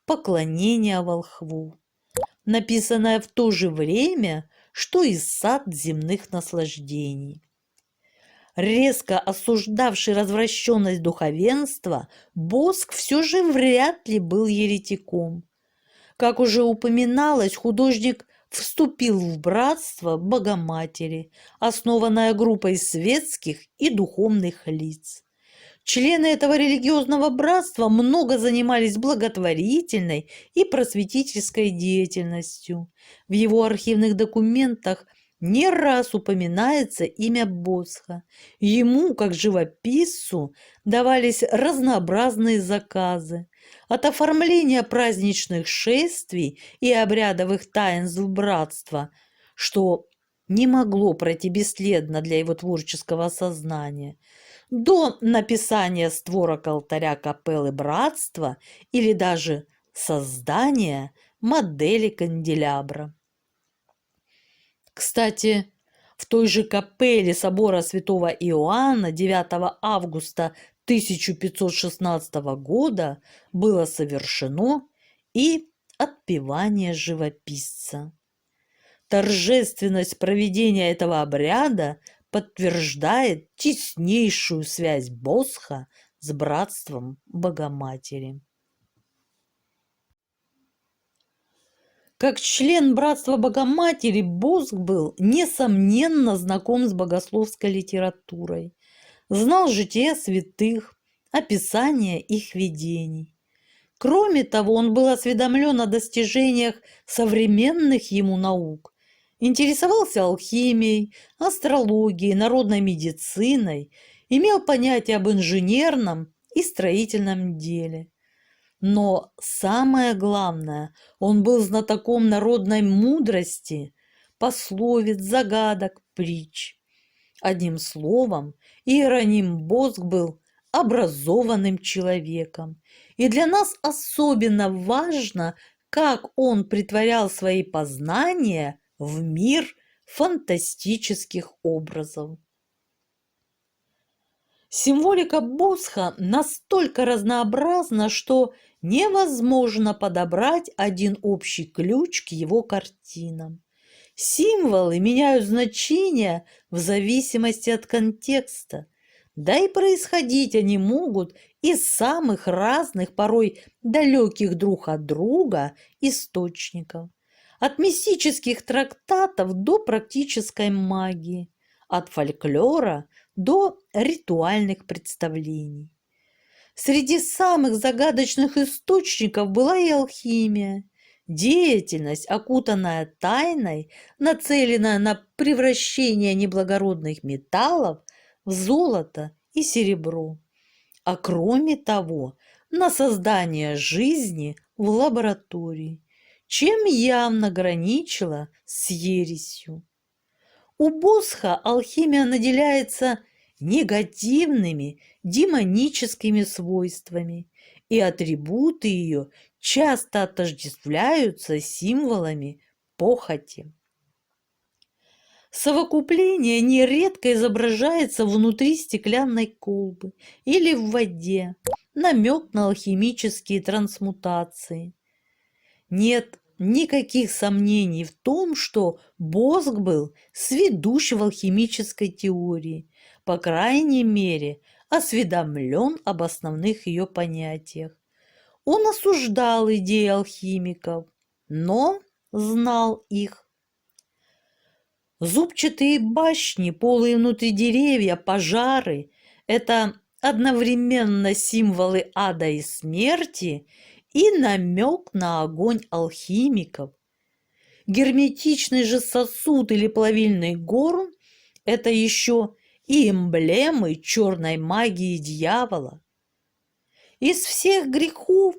«Поклонение волхву», написанное в то же время, что и «Сад земных наслаждений». Резко осуждавший развращенность духовенства, Босх все же вряд ли был еретиком. Как уже упоминалось, художник вступил в братство Богоматери, основанное группой светских и духовных лиц. Члены этого религиозного братства много занимались благотворительной и просветительской деятельностью. В его архивных документах не раз упоминается имя Босха. Ему, как живописцу, давались разнообразные заказы. От оформления праздничных шествий и обрядовых таинств братства, что не могло пройти бесследно для его творческого сознания, до написания створок алтаря капеллы братства или даже создания модели канделябра. Кстати, в той же капелле собора святого Иоанна 9 августа 1516 года было совершено и отпевание живописца. Торжественность проведения этого обряда подтверждает теснейшую связь Босха с братством Богоматери. Как член братства Богоматери, Босх был, несомненно, знаком с богословской литературой, знал жития святых, описание их видений. Кроме того, он был осведомлен о достижениях современных ему наук, интересовался алхимией, астрологией, народной медициной, имел понятие об инженерном и строительном деле. Но самое главное, он был знатоком народной мудрости, пословиц, загадок, притч. Одним словом, Иероним Босх был образованным человеком, и для нас особенно важно, как он притворял свои познания в мир фантастических образов. Символика Босха настолько разнообразна, что невозможно подобрать один общий ключ к его картинам. Символы меняют значение в зависимости от контекста, да и происходить они могут из самых разных, порой далеких друг от друга источников. От мистических трактатов до практической магии, от фольклора до ритуальных представлений. Среди самых загадочных источников была и алхимия, деятельность, окутанная тайной, нацеленная на превращение неблагородных металлов в золото и серебро, а кроме того, на создание жизни в лаборатории, чем явно граничила с ересью. У Босха алхимия наделяется негативными демоническими свойствами, и атрибуты ее часто отождествляются символами похоти. Совокупление нередко изображается внутри стеклянной колбы или в воде, намек на алхимические трансмутации. Нет никаких сомнений в том, что Босх был сведущ в алхимической теории, по крайней мере, осведомлен об основных ее понятиях. Он осуждал идеи алхимиков, но знал их. Зубчатые башни, полые внутри деревья, пожары – это одновременно символы ада и смерти и намек на огонь алхимиков. Герметичный же сосуд или плавильный горн – это еще и эмблемы черной магии дьявола. Из всех грехов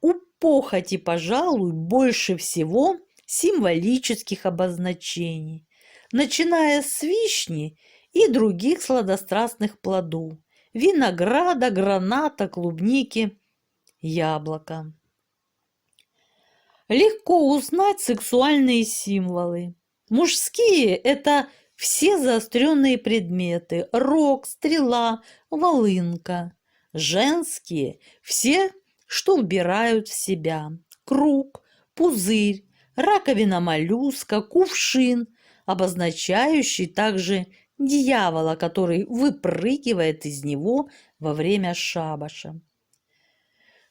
у похоти, пожалуй, больше всего символических обозначений, начиная с вишни и других сладострастных плодов, винограда, граната, клубники, яблока. Легко узнать сексуальные символы. Мужские – это все заостренные предметы – рог, стрела, волынка. Женские – все, что убирают в себя – круг, пузырь, раковина моллюска, кувшин, обозначающий также дьявола, который выпрыгивает из него во время шабаша.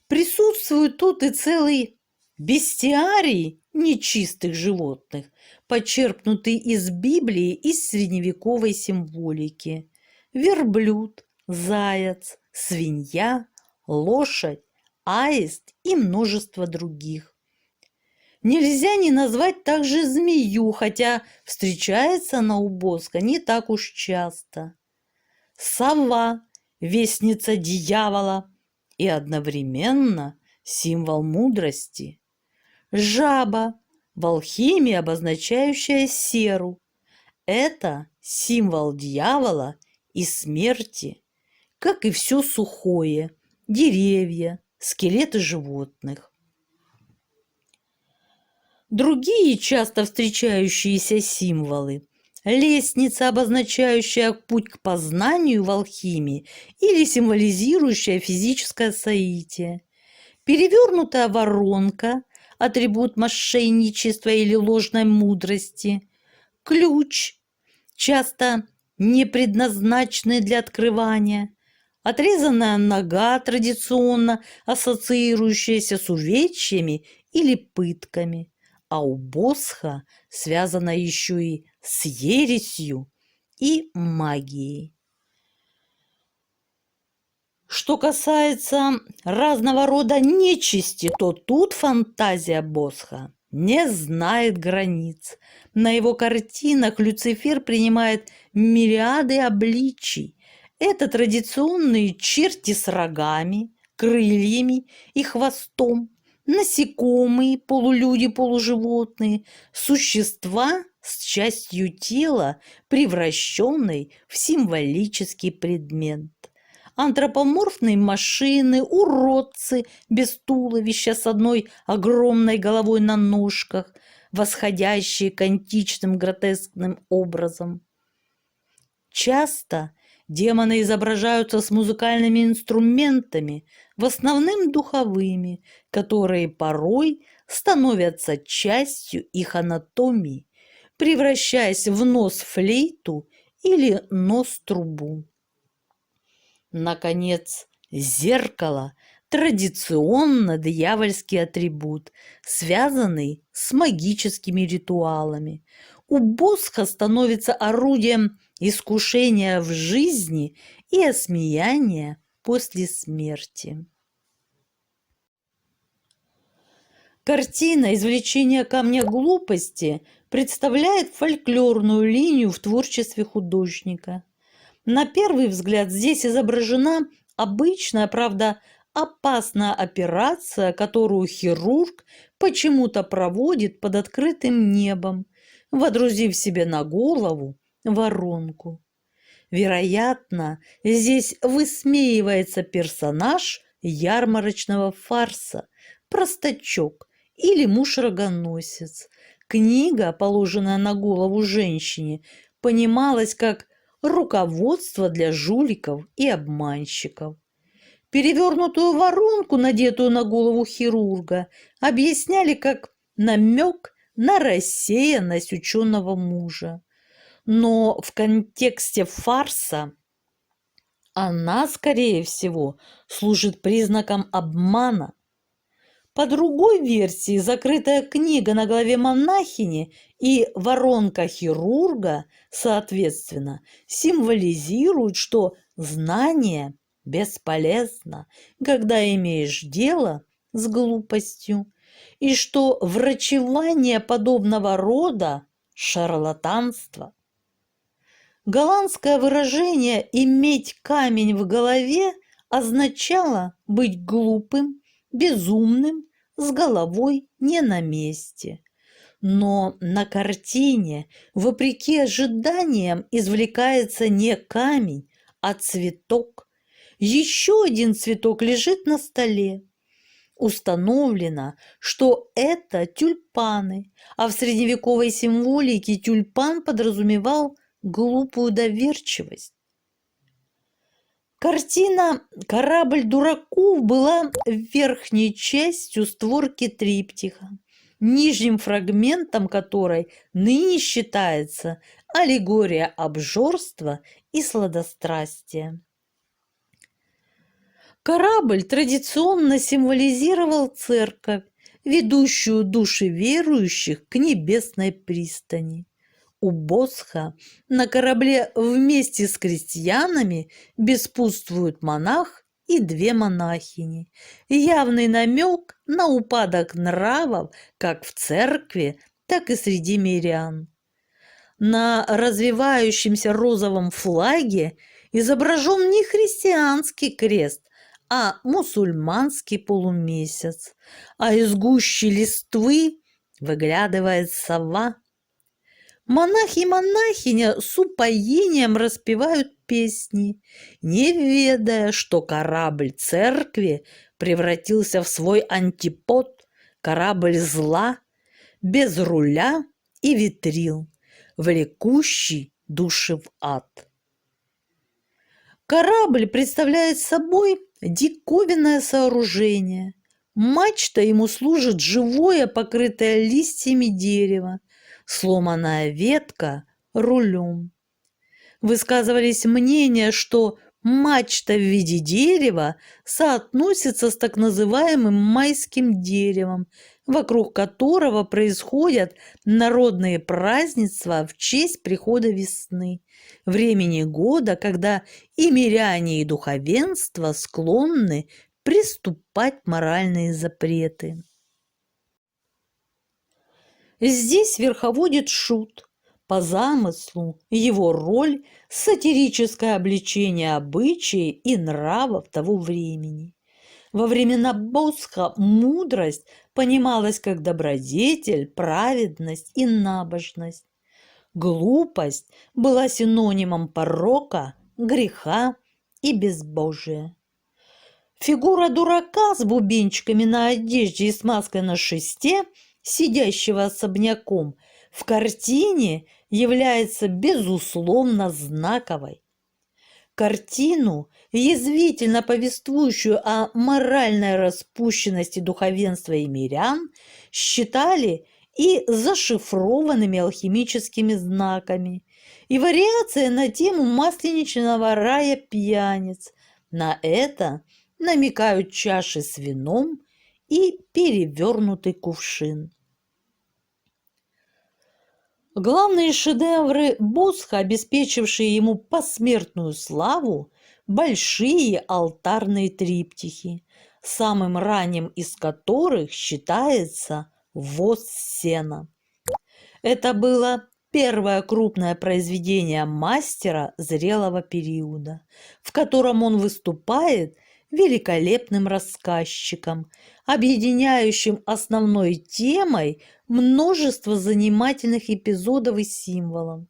Присутствует тут и целый бестиарий нечистых животных, почерпнутый из Библии и средневековой символики. Верблюд, заяц, свинья, лошадь, аист и множество других. Нельзя не назвать также змею, хотя встречается она у Боска не так уж часто. Сова, вестница дьявола и одновременно символ мудрости. Жаба, в алхимии обозначающая серу. Это символ дьявола и смерти, как и все сухое, деревья, скелеты животных. Другие часто встречающиеся символы – лестница, обозначающая путь к познанию в алхимии или символизирующая физическое соитие, перевернутая воронка – атрибут мошенничества или ложной мудрости, ключ – часто не предназначенный для открывания, отрезанная нога, традиционно ассоциирующаяся с увечьями или пытками, а у Босха связано еще и с ересью и магией. Что касается разного рода нечисти, то тут фантазия Босха не знает границ. На его картинах Люцифер принимает мириады обличий. Это традиционные черти с рогами, крыльями и хвостом, насекомые, полулюди, полуживотные, существа с частью тела, превращенной в символический предмет. Антропоморфные машины, уродцы без туловища с одной огромной головой на ножках, восходящие к античным гротескным образом. Часто демоны изображаются с музыкальными инструментами, в основном духовыми, которые порой становятся частью их анатомии, превращаясь в нос-флейту или нос-трубу. Наконец, зеркало – традиционно дьявольский атрибут, связанный с магическими ритуалами. У Босха становится орудием искушения в жизни и осмеяния после смерти. Картина «Извлечение камня глупости» представляет фольклорную линию в творчестве художника. На первый взгляд здесь изображена обычная, правда, опасная операция, которую хирург почему-то проводит под открытым небом, водрузив себе на голову воронку. Вероятно, здесь высмеивается персонаж ярмарочного фарса, простачок или муж-рогоносец. Книга, положенная на голову женщине, понималась как руководство для жуликов и обманщиков. Перевернутую воронку, надетую на голову хирурга, объясняли как намек на рассеянность ученого мужа. Но в контексте фарса она, скорее всего, служит признаком обмана. По другой версии, закрытая книга на голове монахини и воронка хирурга, соответственно, символизируют, что знание бесполезно, когда имеешь дело с глупостью, и что врачевание подобного рода – шарлатанство. Голландское выражение «иметь камень в голове» означало быть глупым, безумным, с головой не на месте. Но на картине, вопреки ожиданиям, извлекается не камень, а цветок. Еще один цветок лежит на столе. Установлено, что это тюльпаны, а в средневековой символике тюльпан подразумевал глупую доверчивость. Картина «Корабль дураков» была верхней частью створки триптиха, нижним фрагментом которой ныне считается аллегория обжорства и сладострастия. Корабль традиционно символизировал церковь, ведущую души верующих к небесной пристани. у Босха на корабле вместе с крестьянами беспутствуют монах и две монахини. Явный намек на упадок нравов как в церкви, так и среди мирян. На развивающемся розовом флаге изображен не христианский крест, а мусульманский полумесяц, а из гущи листвы выглядывает сова. Монах и монахиня с упоением распевают песни, не ведая, что корабль церкви превратился в свой антипод, корабль зла, без руля и ветрил, влекущий души в ад. Корабль представляет собой диковинное сооружение. Мачта ему служит живое, покрытое листьями дерево, сломанная ветка рулем. Высказывались мнения, что мачта в виде дерева соотносится с так называемым майским деревом, вокруг которого происходят народные празднества в честь прихода весны, времени года, когда и миряне, и духовенство склонны приступать моральные запреты. Здесь верховодит шут. По замыслу его роль – сатирическое обличение обычаев и нравов того времени. Во времена Босха мудрость понималась как добродетель, праведность и набожность. Глупость была синонимом порока, греха и безбожия. Фигура дурака с бубенчиками на одежде и с маской на шесте, сидящего особняком, в картине является безусловно знаковой. Картину, язвительно повествующую о моральной распущенности духовенства и мирян, считали и зашифрованными алхимическими знаками, и вариация на тему масленичного рая пьяниц. На это намекают чаши с вином и перевернутый кувшин. Главные шедевры Босха, обеспечившие ему посмертную славу, большие алтарные триптихи, самым ранним из которых считается «Воз сена». Это было первое крупное произведение мастера зрелого периода, в котором он выступает великолепным рассказчиком, объединяющим основной темой множество занимательных эпизодов и символов.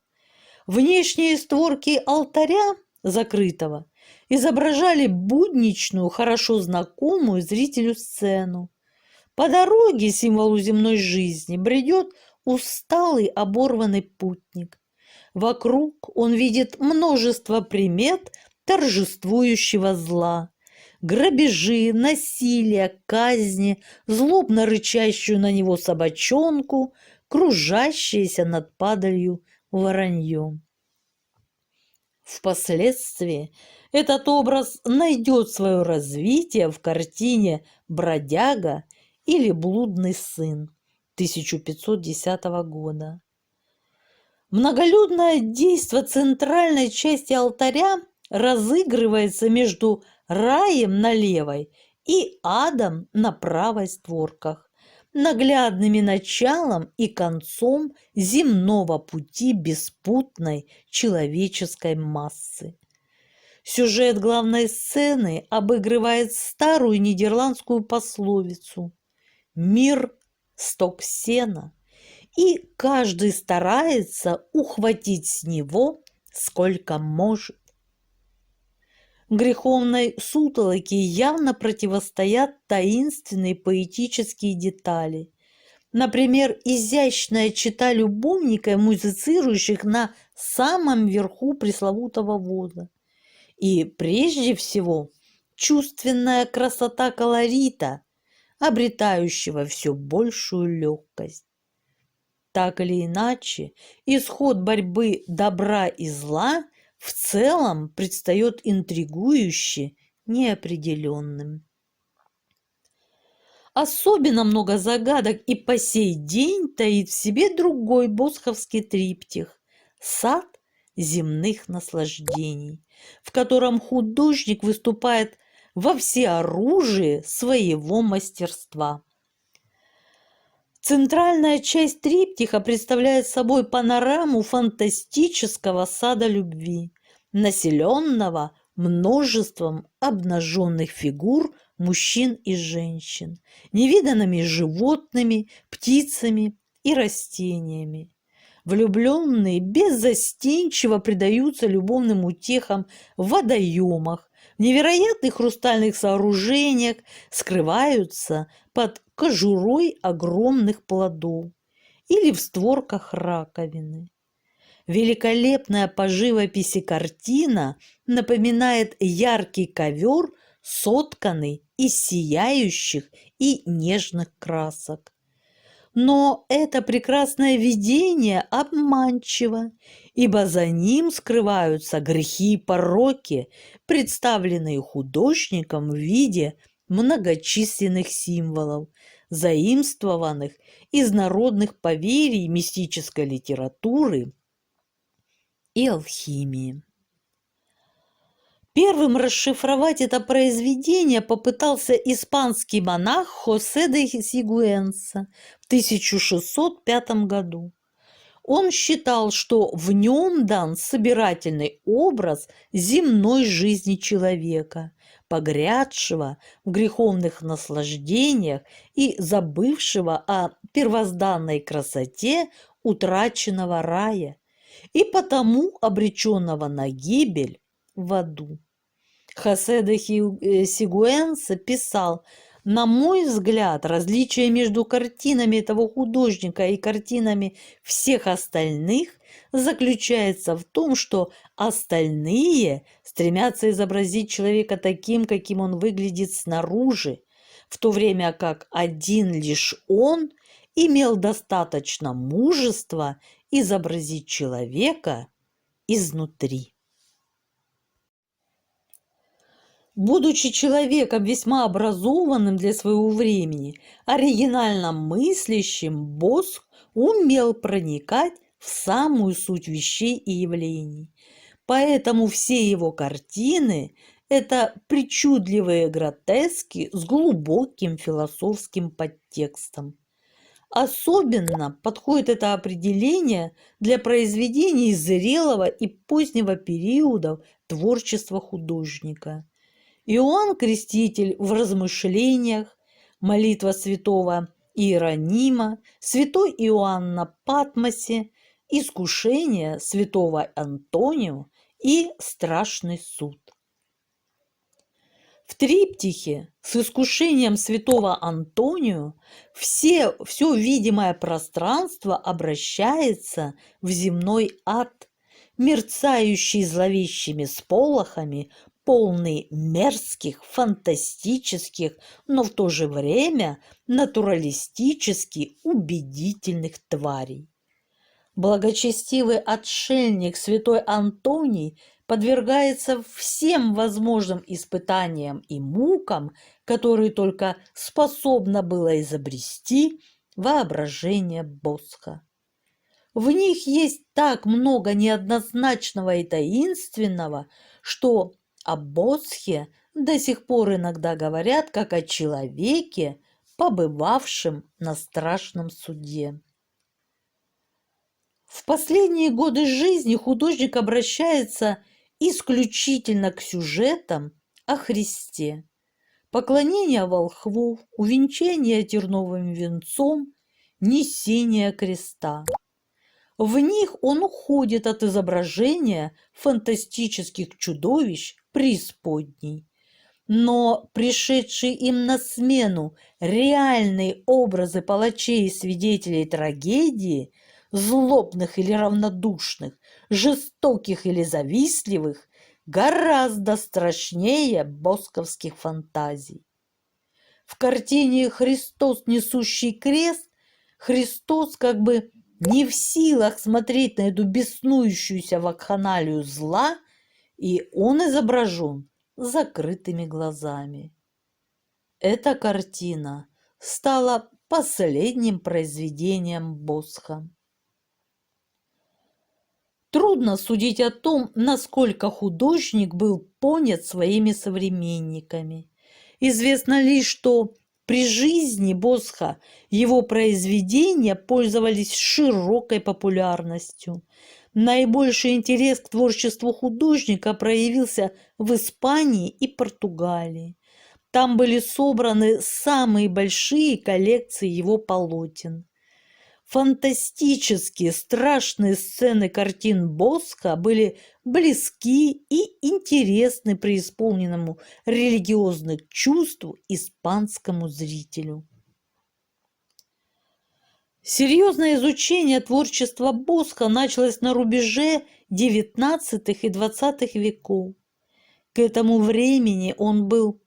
Внешние створки алтаря закрытого изображали будничную, хорошо знакомую зрителю сцену. По дороге, символу земной жизни, бредет усталый оборванный путник. Вокруг он видит множество примет торжествующего зла. Грабежи, насилие, казни, злобно рычащую на него собачонку, кружащееся над падалью воронье. Впоследствии этот образ найдет свое развитие в картине «Бродяга» или «Блудный сын» 1510 года. Многолюдное действо центральной части алтаря разыгрывается между раем на левой и адом на правой створках, наглядными началом и концом земного пути беспутной человеческой массы. Сюжет главной сцены обыгрывает старую нидерландскую пословицу «Мир – сток сена», и каждый старается ухватить с него сколько может. Греховной сутолоке явно противостоят таинственные поэтические детали. Например, изящная чета любовника, музицирующих на самом верху пресловутого воза. И прежде всего чувственная красота колорита, обретающего все большую легкость. Так или иначе, исход борьбы добра и зла в целом предстает интригующе неопределенным. Особенно много загадок и по сей день таит в себе другой босховский триптих сад земных наслаждений, в котором художник выступает во всеоружии своего мастерства. Центральная часть триптиха представляет собой панораму фантастического сада любви, населенного множеством обнаженных фигур мужчин и женщин, невиданными животными, птицами и растениями. Влюбленные беззастенчиво предаются любовным утехам в водоемах, в невероятных хрустальных сооружениях, скрываются под кожурой огромных плодов или в створках раковины. Великолепная по живописи картина напоминает яркий ковер, сотканный из сияющих и нежных красок. Но это прекрасное видение обманчиво, ибо за ним скрываются грехи и пороки, представленные художником в виде многочисленных символов, заимствованных из народных поверий, мистической литературы и алхимии. Первым расшифровать это произведение попытался испанский монах Хосе де Сигуэнса в 1605 году. Он считал, что в нем дан собирательный образ земной жизни человека, погрязшего в греховных наслаждениях и забывшего о первозданной красоте утраченного рая, и потому обреченного на гибель в аду. Хосе де Сигуэнса писал: «На мой взгляд, различие между картинами этого художника и картинами всех остальных заключается в том, что остальные стремятся изобразить человека таким, каким он выглядит снаружи, в то время как один лишь он имел достаточно мужества изобразить человека изнутри». Будучи человеком весьма образованным для своего времени, оригинально мыслящим, Босх умел проникать в самую суть вещей и явлений. Поэтому все его картины – это причудливые гротески с глубоким философским подтекстом. Особенно подходит это определение для произведений зрелого и позднего периодов творчества художника. Иоанн Креститель в размышлениях, молитва святого Иеронима, святой Иоанн на Патмосе, искушение святого Антонио и страшный суд. В триптихе с искушением святого Антонио все видимое пространство обращается в земной ад, мерцающий зловещими сполохами, полный мерзких, фантастических, но в то же время натуралистически убедительных тварей. Благочестивый отшельник святой Антоний подвергается всем возможным испытаниям и мукам, которые только способно было изобрести воображение Босха. В них есть так много неоднозначного и таинственного, что о Босхе до сих пор иногда говорят как о человеке, побывавшем на страшном суде. В последние годы жизни художник обращается исключительно к сюжетам о Христе. Поклонение волхвов, увенчание терновым венцом, несение креста. В них он уходит от изображения фантастических чудовищ преисподней. Но пришедшие им на смену реальные образы палачей и свидетелей трагедии, злобных или равнодушных, жестоких или завистливых, гораздо страшнее босховских фантазий. В картине «Христос, несущий крест» Христос как бы не в силах смотреть на эту беснующуюся вакханалию зла, и он изображен с закрытыми глазами. Эта картина стала последним произведением Босха. Трудно судить о том, насколько художник был понят своими современниками. Известно лишь, что при жизни Босха его произведения пользовались широкой популярностью. Наибольший интерес к творчеству художника проявился в Испании и Португалии. Там были собраны самые большие коллекции его полотен. Фантастические, страшные сцены картин Босха были близки и интересны преисполненному религиозных чувств испанскому зрителю. Серьезное изучение творчества Босха началось на рубеже XIX и XX веков. К этому времени он был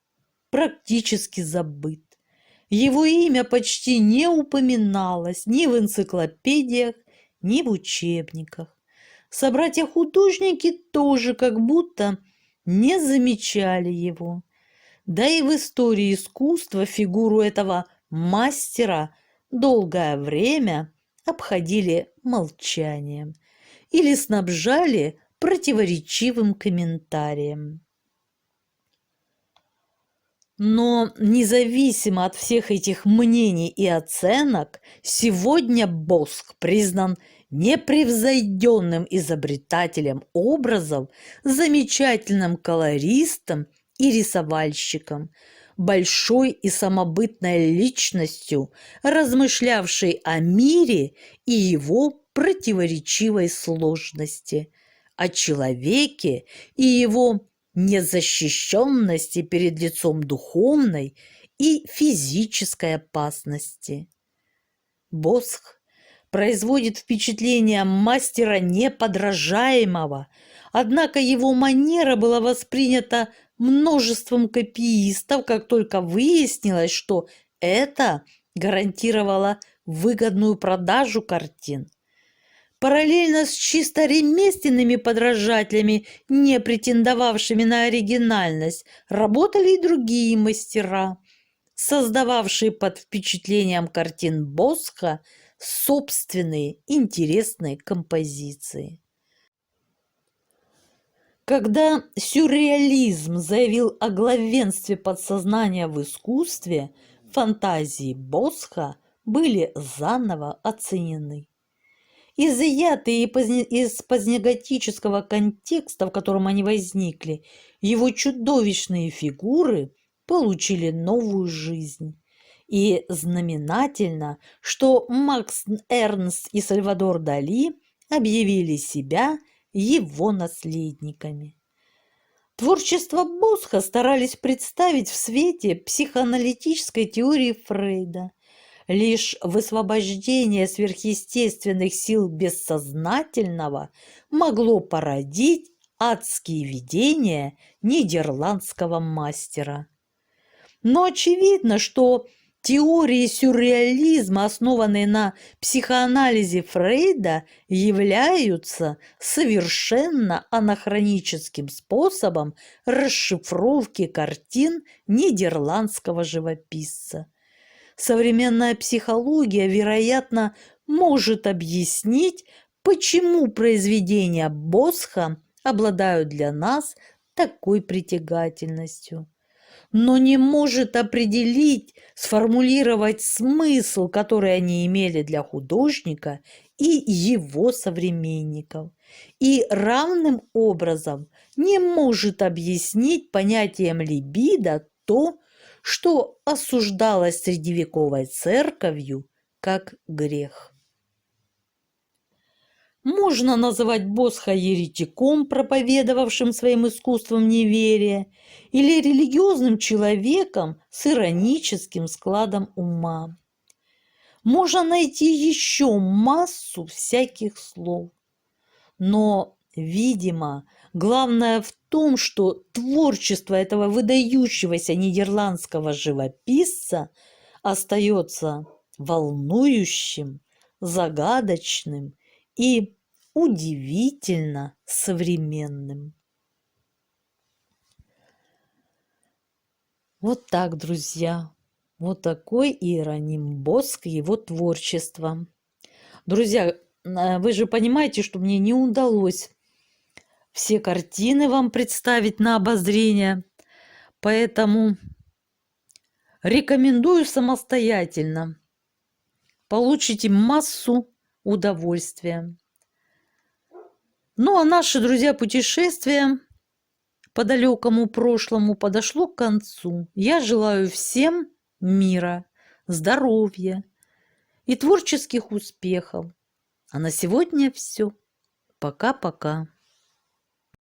практически забыт. Его имя почти не упоминалось ни в энциклопедиях, ни в учебниках. Собратья-художники тоже как будто не замечали его. Да и в истории искусства фигуру этого мастера долгое время обходили молчанием или снабжали противоречивым комментарием. Но независимо от всех этих мнений и оценок, сегодня Босх признан непревзойденным изобретателем образов, замечательным колористом и рисовальщиком, большой и самобытной личностью, размышлявшей о мире и его противоречивой сложности, о человеке и его незащищенности перед лицом духовной и физической опасности. Босх производит впечатление мастера неподражаемого, однако его манера была воспринята множеством копиистов, как только выяснилось, что это гарантировало выгодную продажу картин. Параллельно с чисто ремесленными подражателями, не претендовавшими на оригинальность, работали и другие мастера, создававшие под впечатлением картин Босха собственные интересные композиции. Когда сюрреализм заявил о главенстве подсознания в искусстве, фантазии Босха были заново оценены. Изъятые из позднеготического контекста, в котором они возникли, его чудовищные фигуры получили новую жизнь. И знаменательно, что Макс Эрнст и Сальвадор Дали объявили себя его наследниками. Творчество Босха старались представить в свете психоаналитической теории Фрейда. Лишь высвобождение сверхъестественных сил бессознательного могло породить адские видения нидерландского мастера. Но очевидно, что теории сюрреализма, основанные на психоанализе Фрейда, являются совершенно анахроническим способом расшифровки картин нидерландского живописца. Современная психология, вероятно, может объяснить, почему произведения Босха обладают для нас такой притягательностью, но не может определить, сформулировать смысл, который они имели для художника и его современников, и равным образом не может объяснить понятием либидо то, что осуждалось средневековой церковью как грех. Можно называть Босха еретиком, проповедовавшим своим искусством неверие, или религиозным человеком с ироническим складом ума. Можно найти еще массу всяких слов. Но, видимо, главное в том, что творчество этого выдающегося нидерландского живописца остается волнующим, загадочным и удивительно современным. Вот так, друзья. Вот такой Иероним Босх и его творчество. Друзья, вы же понимаете, что мне не удалось все картины вам представить на обозрение, поэтому рекомендую самостоятельно. Получите массу удовольствия. Ну, а наше, друзья, путешествие по далекому прошлому подошло к концу. Я желаю всем мира, здоровья и творческих успехов. А на сегодня все. Пока-пока.